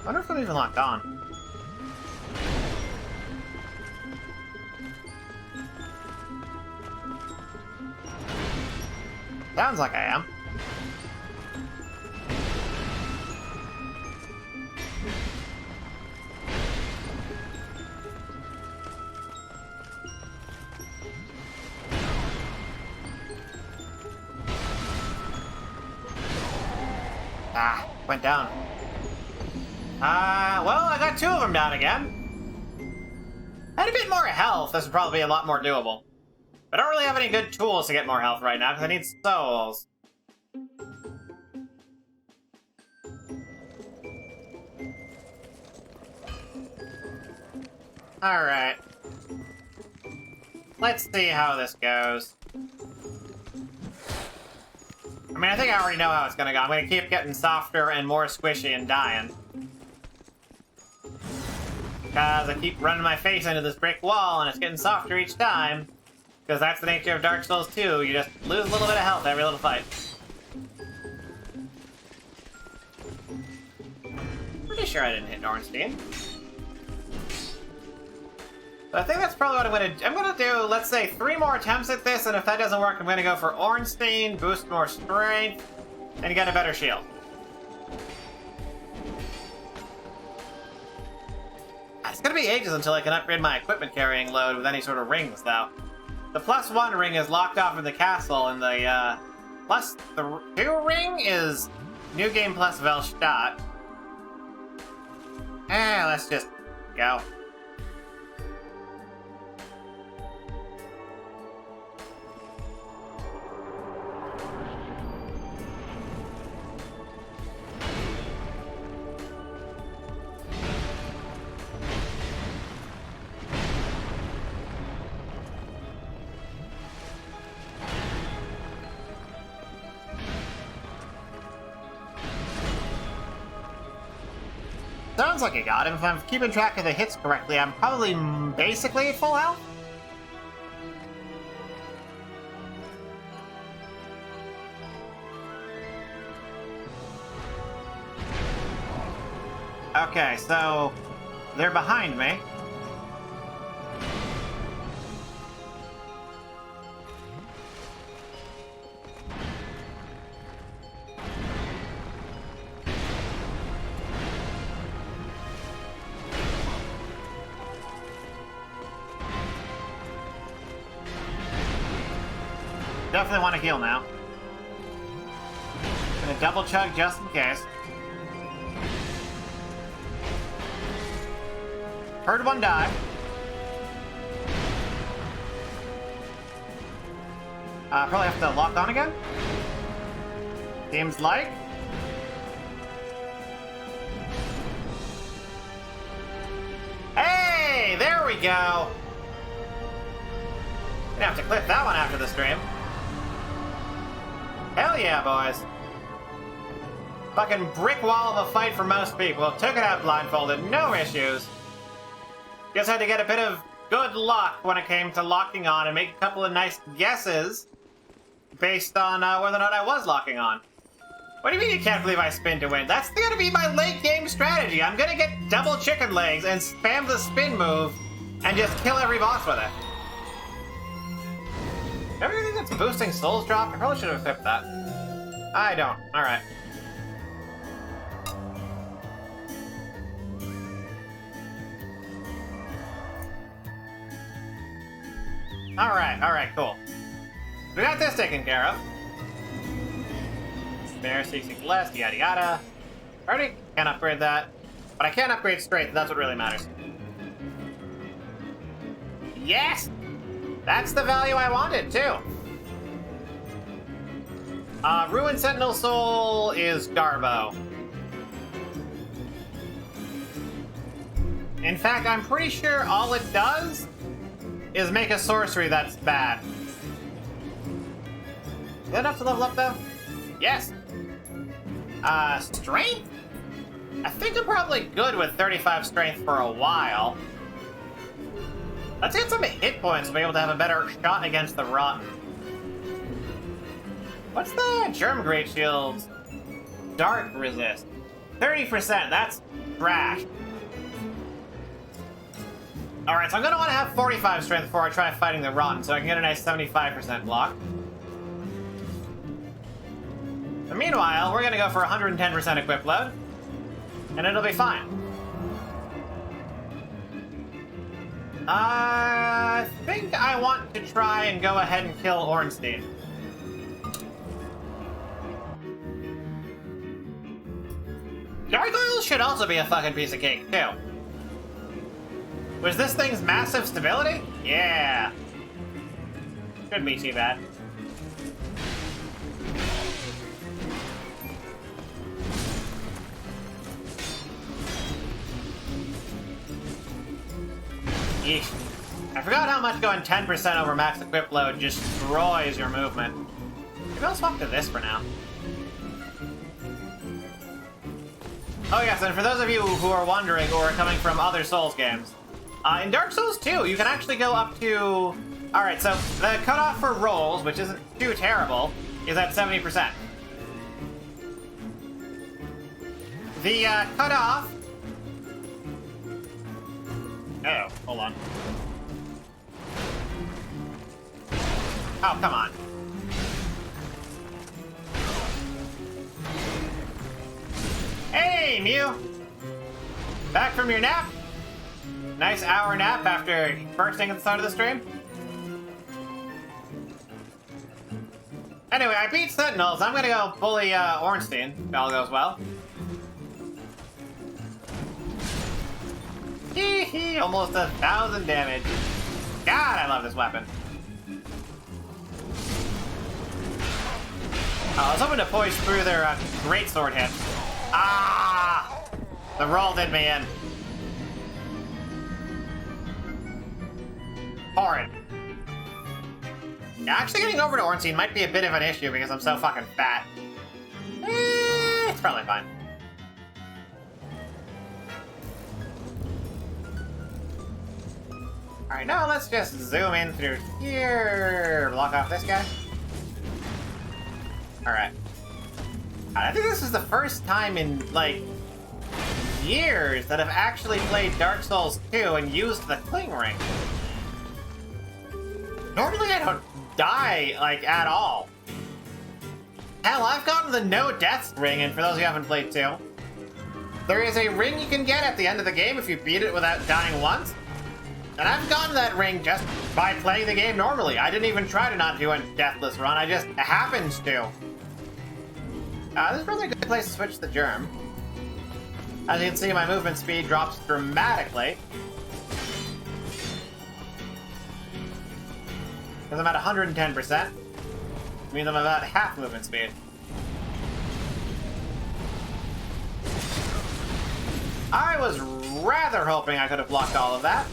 I wonder if I'm even locked on. Sounds like I am. Ah, went down. Well, I got 2 of them down again. I had a bit more health. This would probably be a lot more doable. I don't really have any good tools to get more health right now, because I need souls. Alright. Let's see how this goes. I mean, I think I already know how it's gonna go. I'm gonna keep getting softer and more squishy and dying. Because I keep running my face into this brick wall and it's getting softer each time. Because that's the nature of Dark Souls 2. You just lose a little bit of health every little fight. Pretty sure I didn't hit Ornstein. So I think that's probably what I'm gonna do, let's say, 3 more attempts at this, and if that doesn't work, I'm gonna go for Ornstein, boost more strength, and get a better shield. It's gonna be ages until I can upgrade my equipment carrying load with any sort of rings, though. The +1 ring is locked off in the castle, and the +2 ring is New Game plus Velstadt. Let's just go. Sounds like I got him. If I'm keeping track of the hits correctly, I'm probably basically at full health. Okay, so they're behind me. Definitely want to heal now. Gonna double chug just in case. Heard one die. Probably have to lock on again. Seems like. Hey, there we go. Gonna have to clip that one after the stream. Hell yeah, boys. Fucking brick wall of a fight for most people. Took it out blindfolded, no issues. Just had to get a bit of good luck when it came to locking on and make a couple of nice guesses based on whether or not I was locking on. What do you mean you can't believe I spin to win? That's gonna be my late game strategy. I'm gonna get double chicken legs and spam the spin move and just kill every boss with it. Everything that's boosting souls drop? I probably should have equipped that. I don't. Alright. Alright, cool. We got this taken care of. Spare, CC less, yada yada. Already can't upgrade that. But I can upgrade strength, that's what really matters. Yes! That's the value I wanted, too. Ruined Sentinel Soul is Garbo. In fact, I'm pretty sure all it does is make a sorcery that's bad. Is that enough to level up, though? Yes. Strength? I think I'm probably good with 35 strength for a while. Let's get some hit points to be able to have a better shot against the rotten. What's the Germ Great Shield's Dark Resist? 30%, that's trash. Alright, so I'm gonna want to have 45 strength before I try fighting the rotten, so I can get a nice 75% block. But meanwhile, we're gonna go for 110% equip load, and it'll be fine. I think I want to try and go ahead and kill Ornstein. Gargoyles should also be a fucking piece of cake, too. Was this thing's massive stability? Yeah. Shouldn't be too bad. Yeesh. I forgot how much going 10% over max equip load just destroys your movement. Maybe I'll swap to this for now. Oh yes, and for those of you who are wondering or are coming from other Souls games, in Dark Souls 2, you can actually go up to... Alright, so the cutoff for rolls, which isn't too terrible, is at 70%. The cutoff... Oh, hold on. Oh, come on. Hey, Mew! Back from your nap? Nice hour nap after bursting at the start of the stream? Anyway, I beat Sentinels. I'm gonna go bully Ornstein, if all goes well. Hee hee, almost 1,000 damage. God, I love this weapon. I was hoping to poise through their greatsword hit. Ah! The roll did me in. Horrid. Yeah, actually getting over to Ornstein might be a bit of an issue because I'm so fucking fat. It's probably fine. Alright, now let's just zoom in through here. Block off this guy. Alright. I think this is the first time in, like, years that I've actually played Dark Souls 2 and used the Cling Ring. Normally I don't die, like, at all. Hell, I've gotten the No Deaths ring, and for those who haven't played 2, there is a ring you can get at the end of the game if you beat it without dying once. And I've gotten that ring just by playing the game normally. I didn't even try to not do a deathless run, I just happened to. This is probably a good place to switch the germ. As you can see, my movement speed drops dramatically. Because I'm at 110%. Which means I'm about half movement speed. I was rather hoping I could have blocked all of that.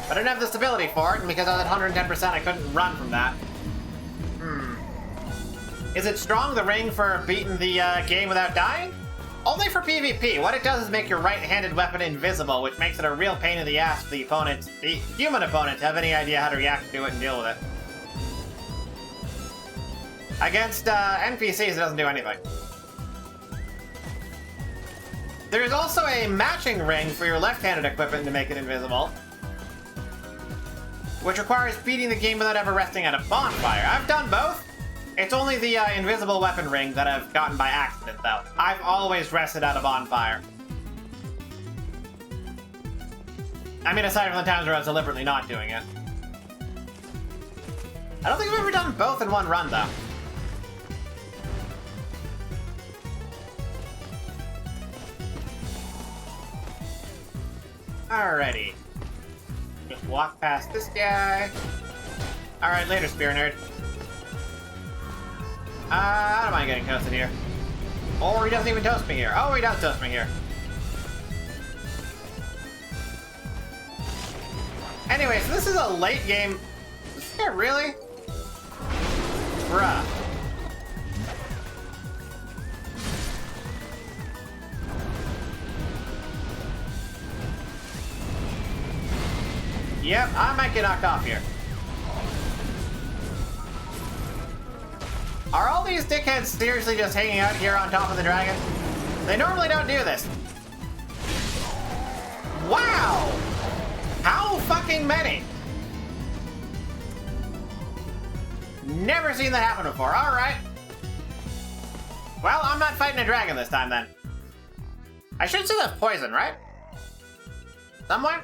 But I didn't have the stability for it, and because I was at 110%, I couldn't run from that. Is it strong, the ring, for beating the game without dying? Only for PvP. What it does is make your right-handed weapon invisible, which makes it a real pain in the ass for the opponent, the human opponent, to have any idea how to react to it and deal with it. Against NPCs, it doesn't do anything. There is also a matching ring for your left-handed equipment to make it invisible, which requires beating the game without ever resting at a bonfire. I've done both. It's only the invisible weapon ring that I've gotten by accident, though. I've always rested at a bonfire. I mean, aside from the times where I was deliberately not doing it. I don't think I've ever done both in one run, though. Alrighty. Just walk past this guy. Alright, later, Spear Nerd. I don't mind getting toasted here. Or he doesn't even toast me here. Oh, he does toast me here. Anyway, so this is a late game. Is it really? Bruh. Yep, I might get knocked off here. Are all these dickheads seriously just hanging out here on top of the dragon? They normally don't do this. Wow! How fucking many? Never seen that happen before. Alright. Well, I'm not fighting a dragon this time, then. I should still have poison, right? Somewhere?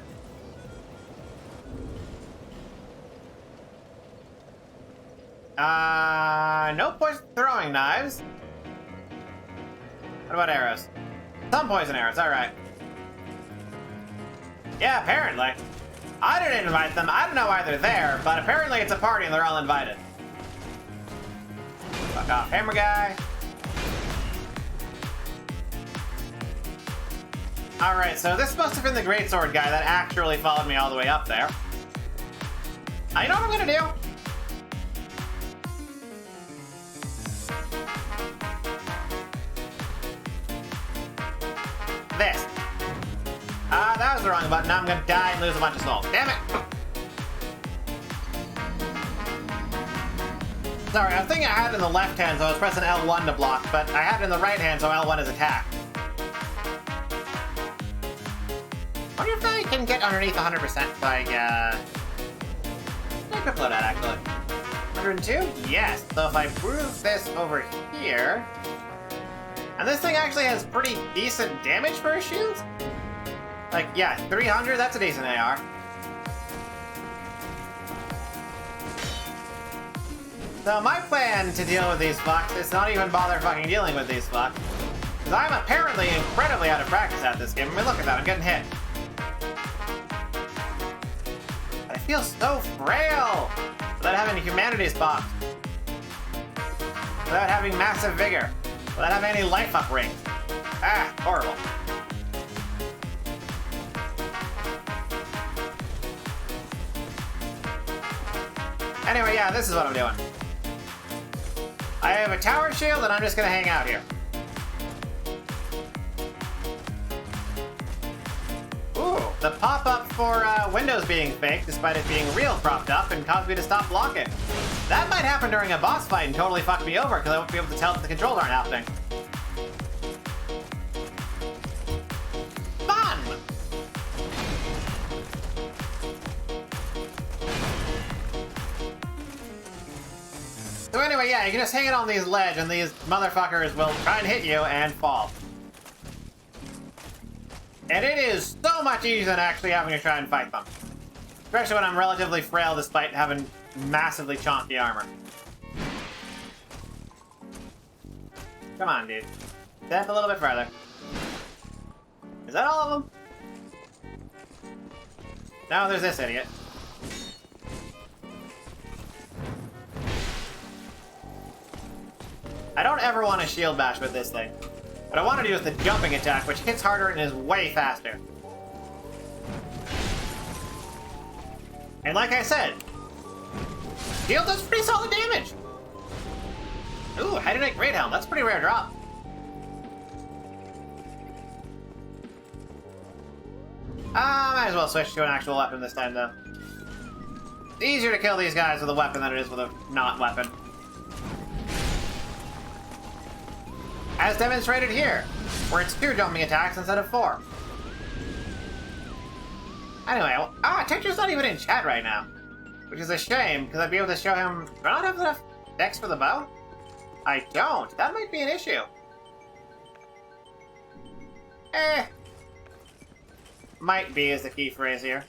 No poison throwing knives. What about arrows? Some poison arrows, alright. Yeah, apparently. I didn't invite them. I don't know why they're there, but apparently it's a party and they're all invited. Fuck off, hammer guy. Alright, so this must have been the greatsword guy that actually followed me all the way up there. You know what I'm gonna do? This. That was the wrong button. Now I'm gonna die and lose a bunch of souls. Damn it! Sorry, I was thinking I had it in the left hand, so I was pressing L1 to block, but I had it in the right hand, so L1 is attack. I wonder if I can get underneath 100% by, I could blow that, actually. 102? Yes. So if I move this over here... And this thing actually has pretty decent damage for a shield? Like, yeah, 300, that's a decent AR. So my plan to deal with these fucks is not even bother fucking dealing with these fucks. Because I'm apparently incredibly out of practice at this game. I mean, look at that, I'm getting hit. I feel so frail without having a humanities box. Without having massive vigor. Without having any life up rings. Ah, horrible. Anyway, yeah, this is what I'm doing. I have a tower shield and I'm just gonna hang out here. Ooh, the pop-up for Windows being fake, despite it being real, propped up and caused me to stop blocking. That might happen during a boss fight and totally fuck me over because I won't be able to tell if the controls aren't happening. Fun! So anyway, yeah, you can just hang it on these ledges and these motherfuckers will try and hit you and fall. And it is so much easier than actually having to try and fight them. Especially when I'm relatively frail despite having massively chonky armor. Come on, dude. Step a little bit further. Is that all of them? No, there's this idiot. I don't ever want to shield bash with this thing. What I want to do is the jumping attack, which hits harder and is way faster. And like I said, shield does pretty solid damage. Ooh, Hydraulic Great Helm. That's a pretty rare drop. Might as well switch to an actual weapon this time, though. It's easier to kill these guys with a weapon than it is with a not-weapon. As demonstrated here, where it's 2 jumping attacks instead of 4. Anyway, Texture's not even in chat right now. Which is a shame, because I'd be able to show him... Do I not have enough dex for the bow? I don't. That might be an issue. Might be is the key phrase here.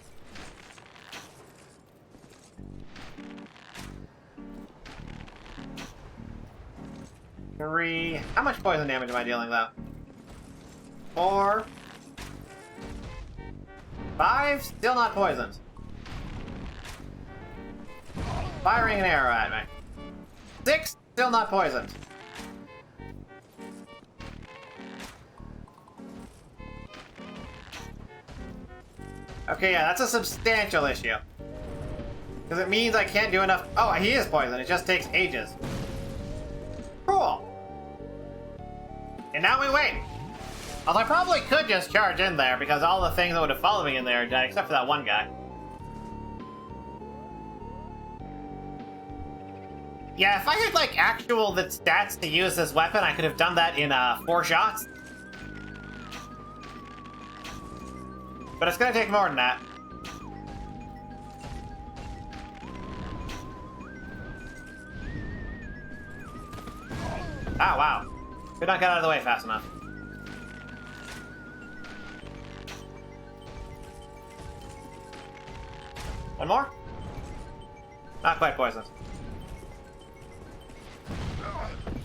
Three. How much poison damage am I dealing, though? 4. 5. Still not poisoned. Firing an arrow at me. 6. Still not poisoned. Okay, yeah, that's a substantial issue. Because it means I can't do enough... Oh, he is poisoned. It just takes ages. Cool. And now we wait. Although I probably could just charge in there because all the things that would have followed me in there died, except for that one guy. Yeah, if I had, like, actual stats to use this weapon, I could have done that in 4 shots. But it's gonna take more than that. Oh, wow. Could not get out of the way fast enough. One more? Not quite poisonous.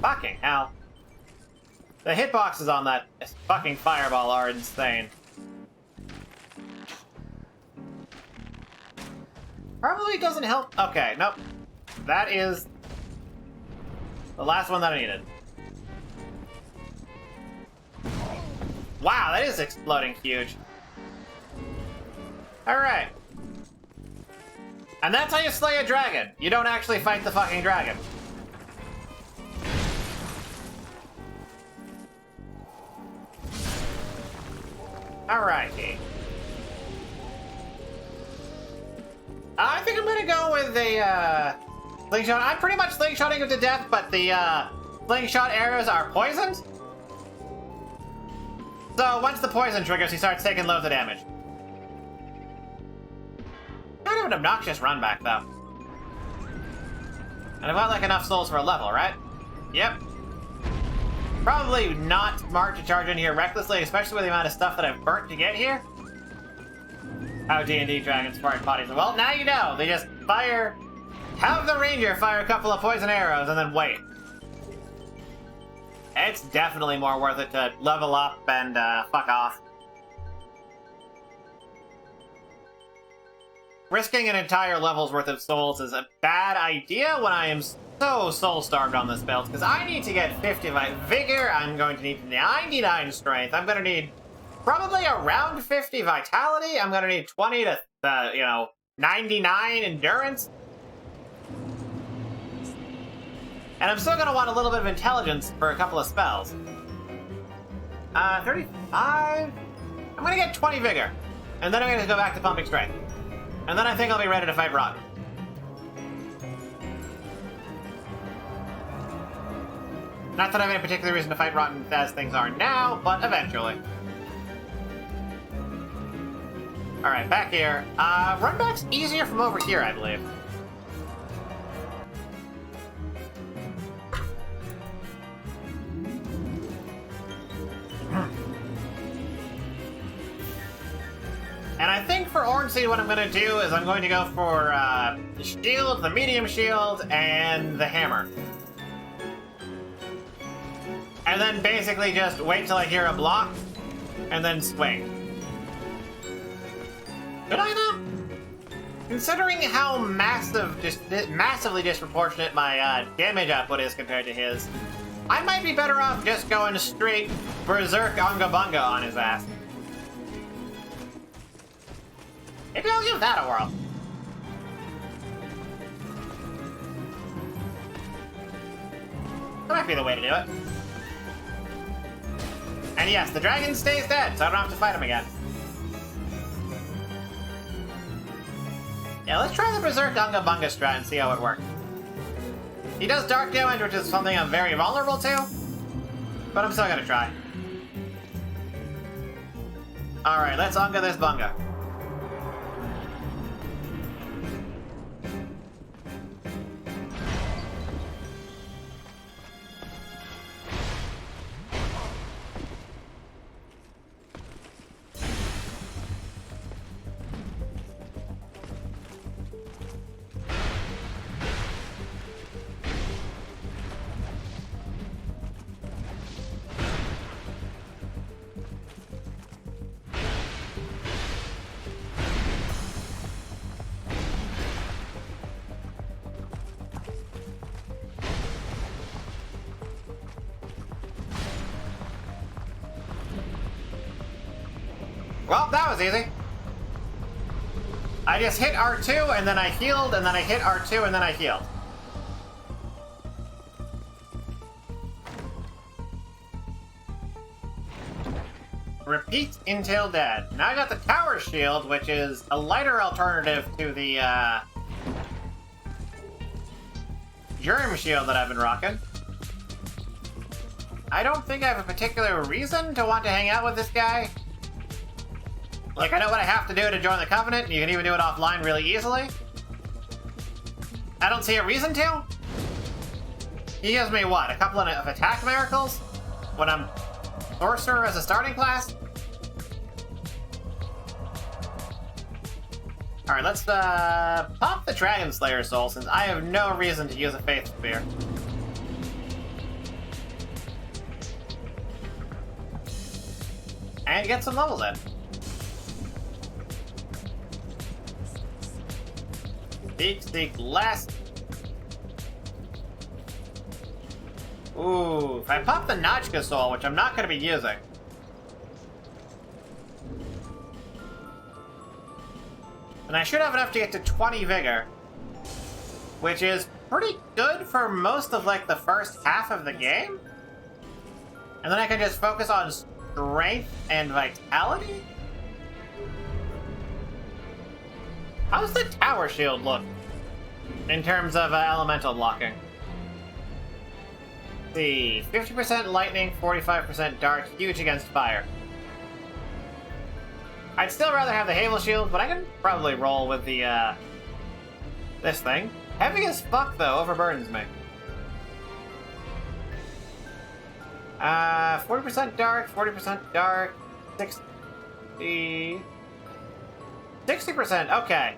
Fucking hell. The hitboxes on that fucking fireball are insane. Probably doesn't help. Okay, nope. That is the last one that I needed. Wow, that is exploding huge. Alright. And that's how you slay a dragon. You don't actually fight the fucking dragon. Alrighty. I think I'm gonna go with a, slingshot. I'm pretty much slingshotting him to death, but the, slingshot arrows are poisoned. So once the poison triggers, he starts taking loads of damage. Kind of an obnoxious run back, though. And I've got, like, enough souls for a level, right? Yep. Probably not smart to charge in here recklessly, especially with the amount of stuff that I've burnt to get here. How D&D dragons fart bodies. Well, now you know. They just fire... Have the ranger fire a couple of poison arrows and then wait. It's definitely more worth it to level up and fuck off. Risking an entire level's worth of souls is a bad idea when I am so soul-starved on this build, because I need to get 50 vigor, I'm going to need 99 strength, I'm going to need probably around 50 vitality, I'm going to need 20 to, 99 endurance. And I'm still going to want a little bit of intelligence for a couple of spells. 35? I'm going to get 20 vigor, and then I'm going to go back to pumping strength. And then I think I'll be ready to fight Rotten. Not that I have any particular reason to fight Rotten as things are now, but eventually. Alright, back here. Run back's easier from over here, I believe. And I think for Orange Seed, what I'm going to do is I'm going to go for the shield, the medium shield, and the hammer. And then basically just wait till I hear a block, and then swing. Could I though? Considering how massively disproportionate my damage output is compared to his, I might be better off just going straight Berserk Unga Bunga on his ass. Maybe I'll give that a whirl. That might be the way to do it. And yes, the dragon stays dead, so I don't have to fight him again. Yeah, let's try the Berserk Unga Bunga strat and see how it works. He does dark damage, which is something I'm very vulnerable to, but I'm still gonna try. Alright, let's Unga this Bunga. Well, that was easy. I just hit R2, and then I healed, and then I hit R2, and then I healed. Repeat until dead. Now I got the Tower Shield, which is a lighter alternative to the, Germ Shield that I've been rocking. I don't think I have a particular reason to want to hang out with this guy. Like, I know what I have to do to join the Covenant, and you can even do it offline really easily. I don't see a reason to. He gives me, what, a couple of attack miracles? When I'm Sorcerer as a starting class? Alright, let's, pop the Dragon Slayer Soul, since I have no reason to use a Faith Spear. And get some levels in. Seek less. Ooh, if I pop the Notchka Soul, which I'm not going to be using. And I should have enough to get to 20 Vigor. Which is pretty good for most of, like, the first half of the game. And then I can just focus on strength and vitality? How's the tower shield look in terms of elemental blocking? Let's see, 50% lightning, 45% dark, huge against fire. I'd still rather have the Havel shield, but I can probably roll with the this thing. Heavy as fuck though, overburdens me. 40% dark, 60%, okay.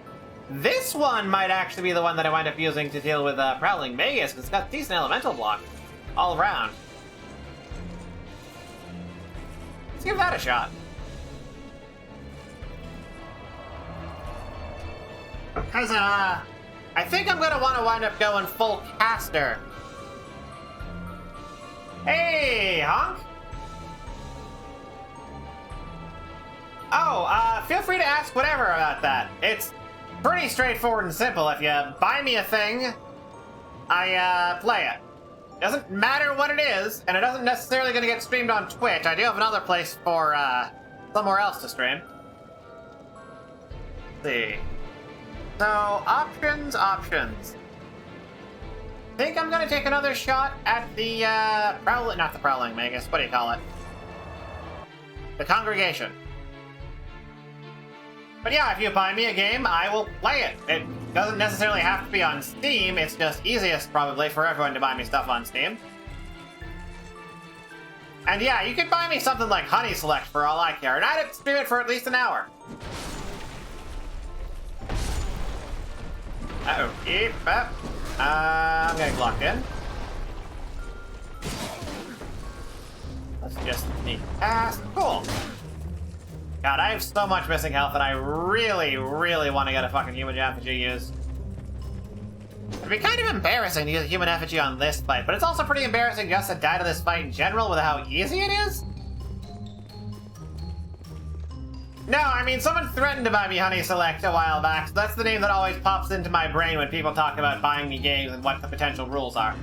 This one might actually be the one that I wind up using to deal with Prowling Magus, because it's got decent elemental block all around. Let's give that a shot. Because, I think I'm gonna want to wind up going full caster. Hey, Honk! Oh, feel free to ask whatever about that. It's pretty straightforward and simple. If you buy me a thing, I, play it. Doesn't matter what it is, and it doesn't necessarily gonna get streamed on Twitch. I do have another place for, somewhere else to stream. Let's see. So, options. I think I'm gonna take another shot at the, not the Prowling Magus, what do you call it? The Congregation. But yeah, if you buy me a game, I will play it. It doesn't necessarily have to be on Steam, it's just easiest, probably, for everyone to buy me stuff on Steam. And yeah, you could buy me something like Honey Select for all I care, and I'd stream it for at least an hour. Uh-oh, keep up. I'm getting locked in. Let's just sneak past. Cool. God, I have so much missing health that I really, really want to get a fucking human effigy used. It'd be kind of embarrassing to use a human effigy on this fight, but it's also pretty embarrassing just to die to this fight in general with how easy it is. No, I mean, someone threatened to buy me Honey Select a while back, so that's the name that always pops into my brain when people talk about buying me games and what the potential rules are.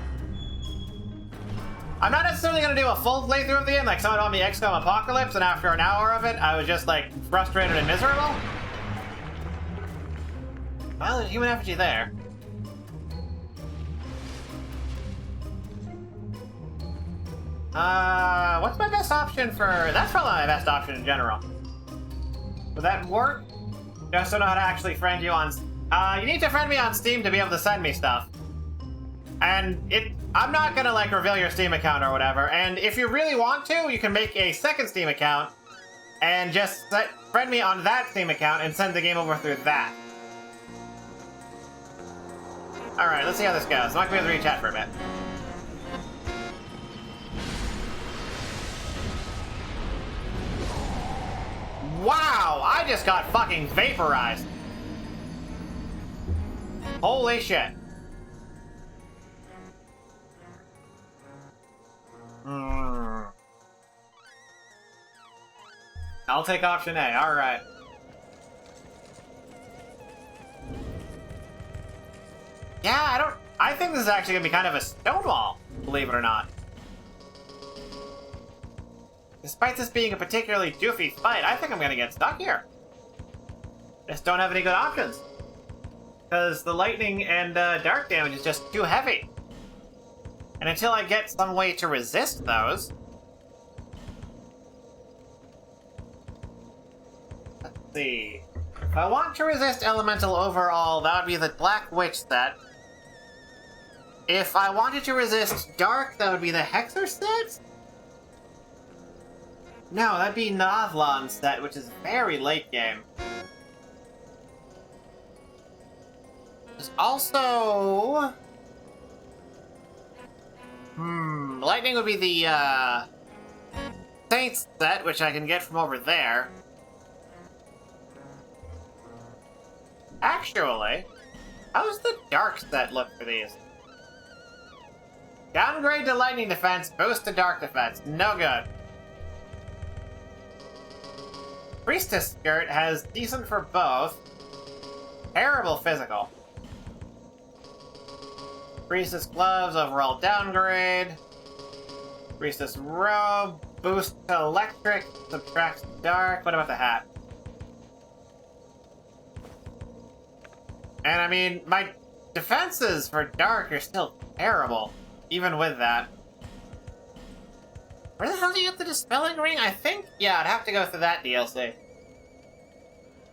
I'm not necessarily going to do a full playthrough of the game, like someone bought me XCOM Apocalypse, and after an hour of it, I was just, like, frustrated and miserable. Well, there's a human effigy there. What's my best option for... That's probably my best option in general. Would that work? Just don't know how to actually friend you on... you need to friend me on Steam to be able to send me stuff. And I'm not gonna, like, reveal your Steam account or whatever, and if you really want to, you can make a second Steam account and just friend me on that Steam account and send the game over through that. Alright, let's see how this goes. I'm not gonna be able to read chat for a bit. Wow, I just got fucking vaporized. Holy shit. I'll take option A, alright. Yeah, I think this is actually gonna be kind of a stonewall, believe it or not. Despite this being a particularly doofy fight, I think I'm gonna get stuck here. Just don't have any good options. Because the lightning and dark damage is just too heavy. And until I get some way to resist those... Let's see... If I want to resist Elemental overall, that would be the Black Witch set. If I wanted to resist Dark, that would be the Hexer set? No, that'd be Novlan's set, which is very late game. There's also... Lightning would be the, Saints set, which I can get from over there. Actually, how does the Dark set look for these? Downgrade to lightning defense, boost to dark defense. No good. Priestess skirt has decent for both. Terrible physical. Priestess gloves, overall downgrade. Priestess robe, boost to electric, subtracts dark. What about the hat? And I mean, my defenses for dark are still terrible, even with that. Where the hell do you get the dispelling ring? I think, yeah, I'd have to go through that DLC.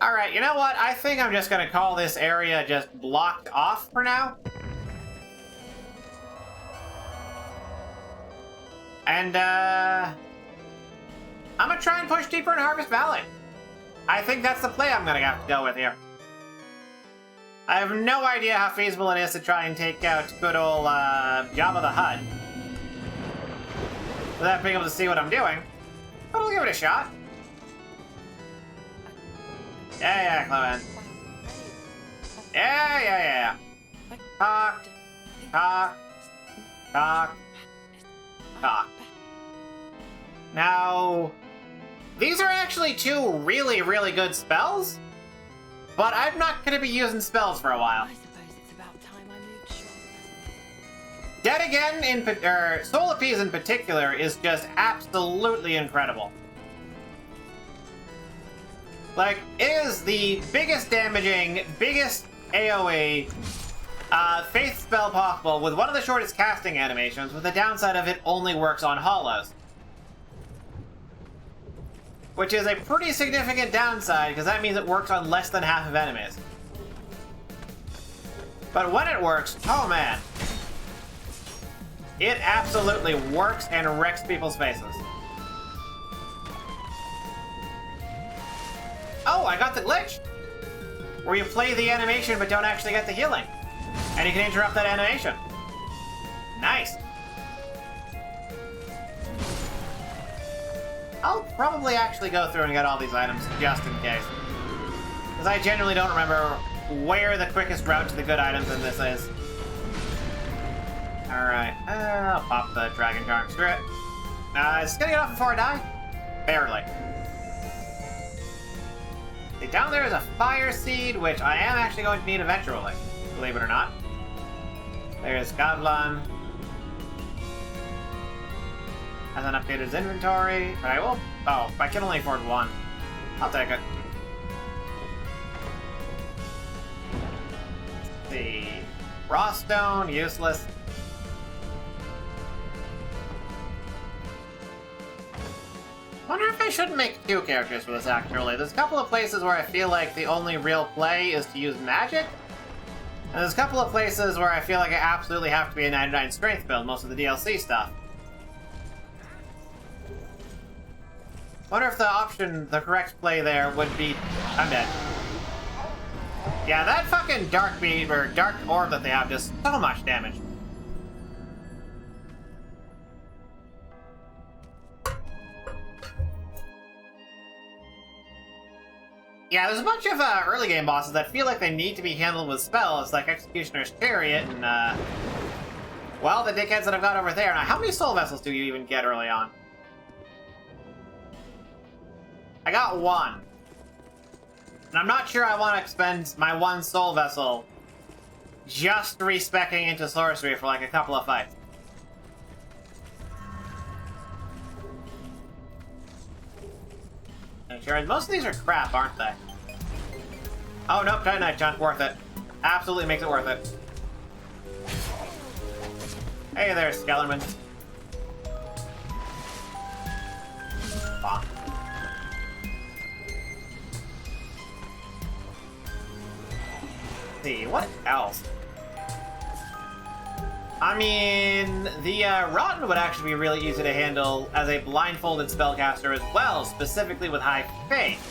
Alright, you know what? I think I'm just gonna call this area just blocked off for now. And, I'm gonna try and push deeper in Harvest Valley. I think that's the play I'm gonna have to go with here. I have no idea how feasible it is to try and take out good old, Jabba the Hutt without being able to see what I'm doing. But I'll give it a shot. Yeah, Clement. Yeah. Talk. Now, these are actually two really, really good spells, but I'm not going to be using spells for a while. I suppose it's about time I moved short. Dead Again, Soul Appease in particular, is just absolutely incredible. Like, it is the biggest damaging, biggest AoE faith spell possible with one of the shortest casting animations, with the downside of it only works on hollows. Which is a pretty significant downside, because that means it works on less than half of enemies. But when it works, oh man. It absolutely works and wrecks people's faces. Oh, I got the glitch! Where you play the animation but don't actually get the healing. And you can interrupt that animation. Nice. I'll probably actually go through and get all these items just in case. Because I genuinely don't remember where the quickest route to the good items in this is. Alright, I'll pop the Dragon Charm. Screw it. Is it gonna get off before I die? Barely. See, down there is a Fire Seed, which I am actually going to need eventually, believe it or not. There's Gavlan. Hasn't updated his inventory. Alright, well, oh, I can only afford one. I'll take it. Let's see. Raw Stone, useless. Wonder if I shouldn't make two characters for this, actually. There's a couple of places where I feel like the only real play is to use magic. And there's a couple of places where I feel like I absolutely have to be a 99 strength build, most of the DLC stuff. Wonder if the correct play there would be... I'm dead. Yeah, that fucking dark beam, or dark orb that they have does so much damage. Yeah, there's a bunch of early game bosses that feel like they need to be handled with spells, like Executioner's Chariot and, well, the dickheads that I've got over there. Now, how many soul vessels do you even get early on? I got one. And I'm not sure I want to spend my one soul vessel just respecking into sorcery for like a couple of fights. Sure, most of these are crap, aren't they? Oh, nope, Titanite Chunk, worth it. Absolutely makes it worth it. Hey there, Skellerman. Fuck. Let's see, what else? I mean, the Rotten would actually be really easy to handle as a blindfolded spellcaster as well, specifically with high faith.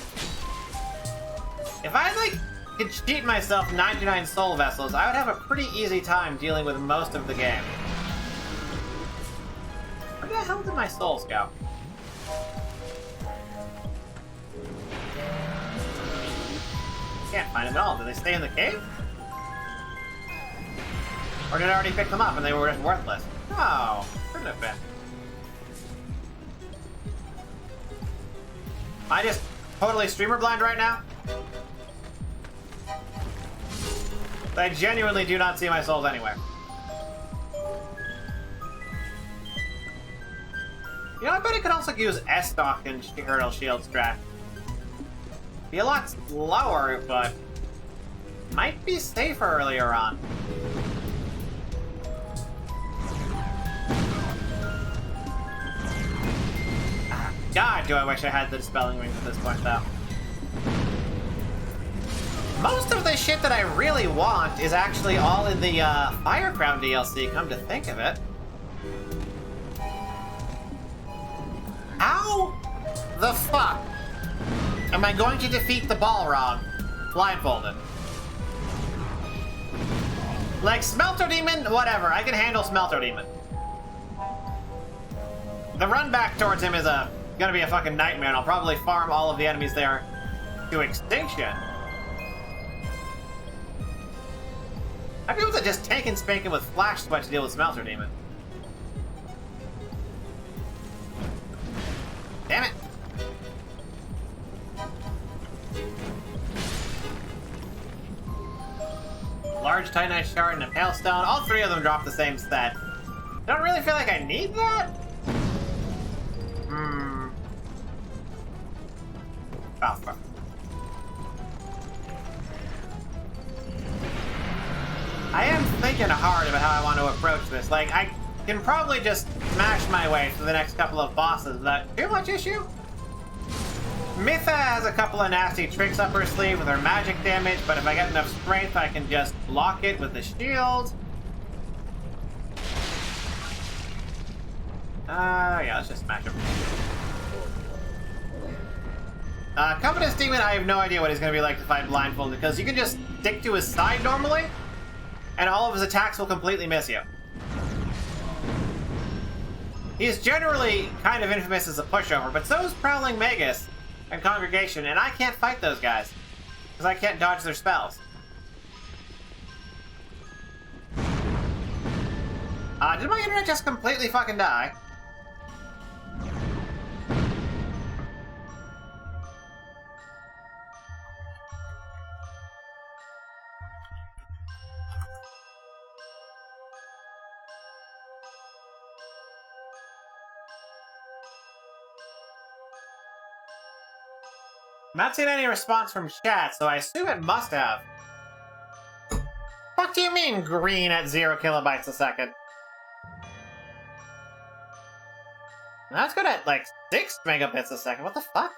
If I, like, could cheat myself 99 soul vessels, I would have a pretty easy time dealing with most of the game. Where the hell did my souls go? Can't find them at all. Did they stay in the cave? Or did I already pick them up and they were just worthless? Oh, couldn't have been. I just totally streamer blind right now? I genuinely do not see my souls anywhere. You know, I bet I could also use S-Stock and Hurdle Shield Strat. Be a lot slower, but might be safer earlier on. God, do I wish I had the Dispelling Rings at this point, though. Most of the shit that I really want is actually all in the Fire Crown DLC, come to think of it. How the fuck am I going to defeat the Balrog blindfolded? Like, Smelter Demon? Whatever, I can handle Smelter Demon. The run back towards him is gonna be a fucking nightmare, and I'll probably farm all of the enemies there to extinction. I'd be able to just tank and spank him with Flash Sweat to deal with Smelter Demon. Damn it! Large Titanite Shard and a Pale Stone. All three of them drop the same stat. I don't really feel like I need that. Oh, fuck. I am thinking hard about how I want to approach this. Like, I can probably just smash my way through the next couple of bosses without too much issue. Mitha has a couple of nasty tricks up her sleeve with her magic damage, but if I get enough strength, I can just block it with the shield. Yeah, let's just smash him. Covetous Demon, I have no idea what he's going to be like to fight blindfolded, because you can just stick to his side normally, and all of his attacks will completely miss you. He's generally kind of infamous as a pushover, but so is Prowling Magus and Congregation, and I can't fight those guys, because I can't dodge their spells. Did my internet just completely fucking die? I'm not seeing any response from chat, so I assume it must have. What do you mean green at 0 kilobytes a second? That's good at like 6 megabits a second. What the fuck?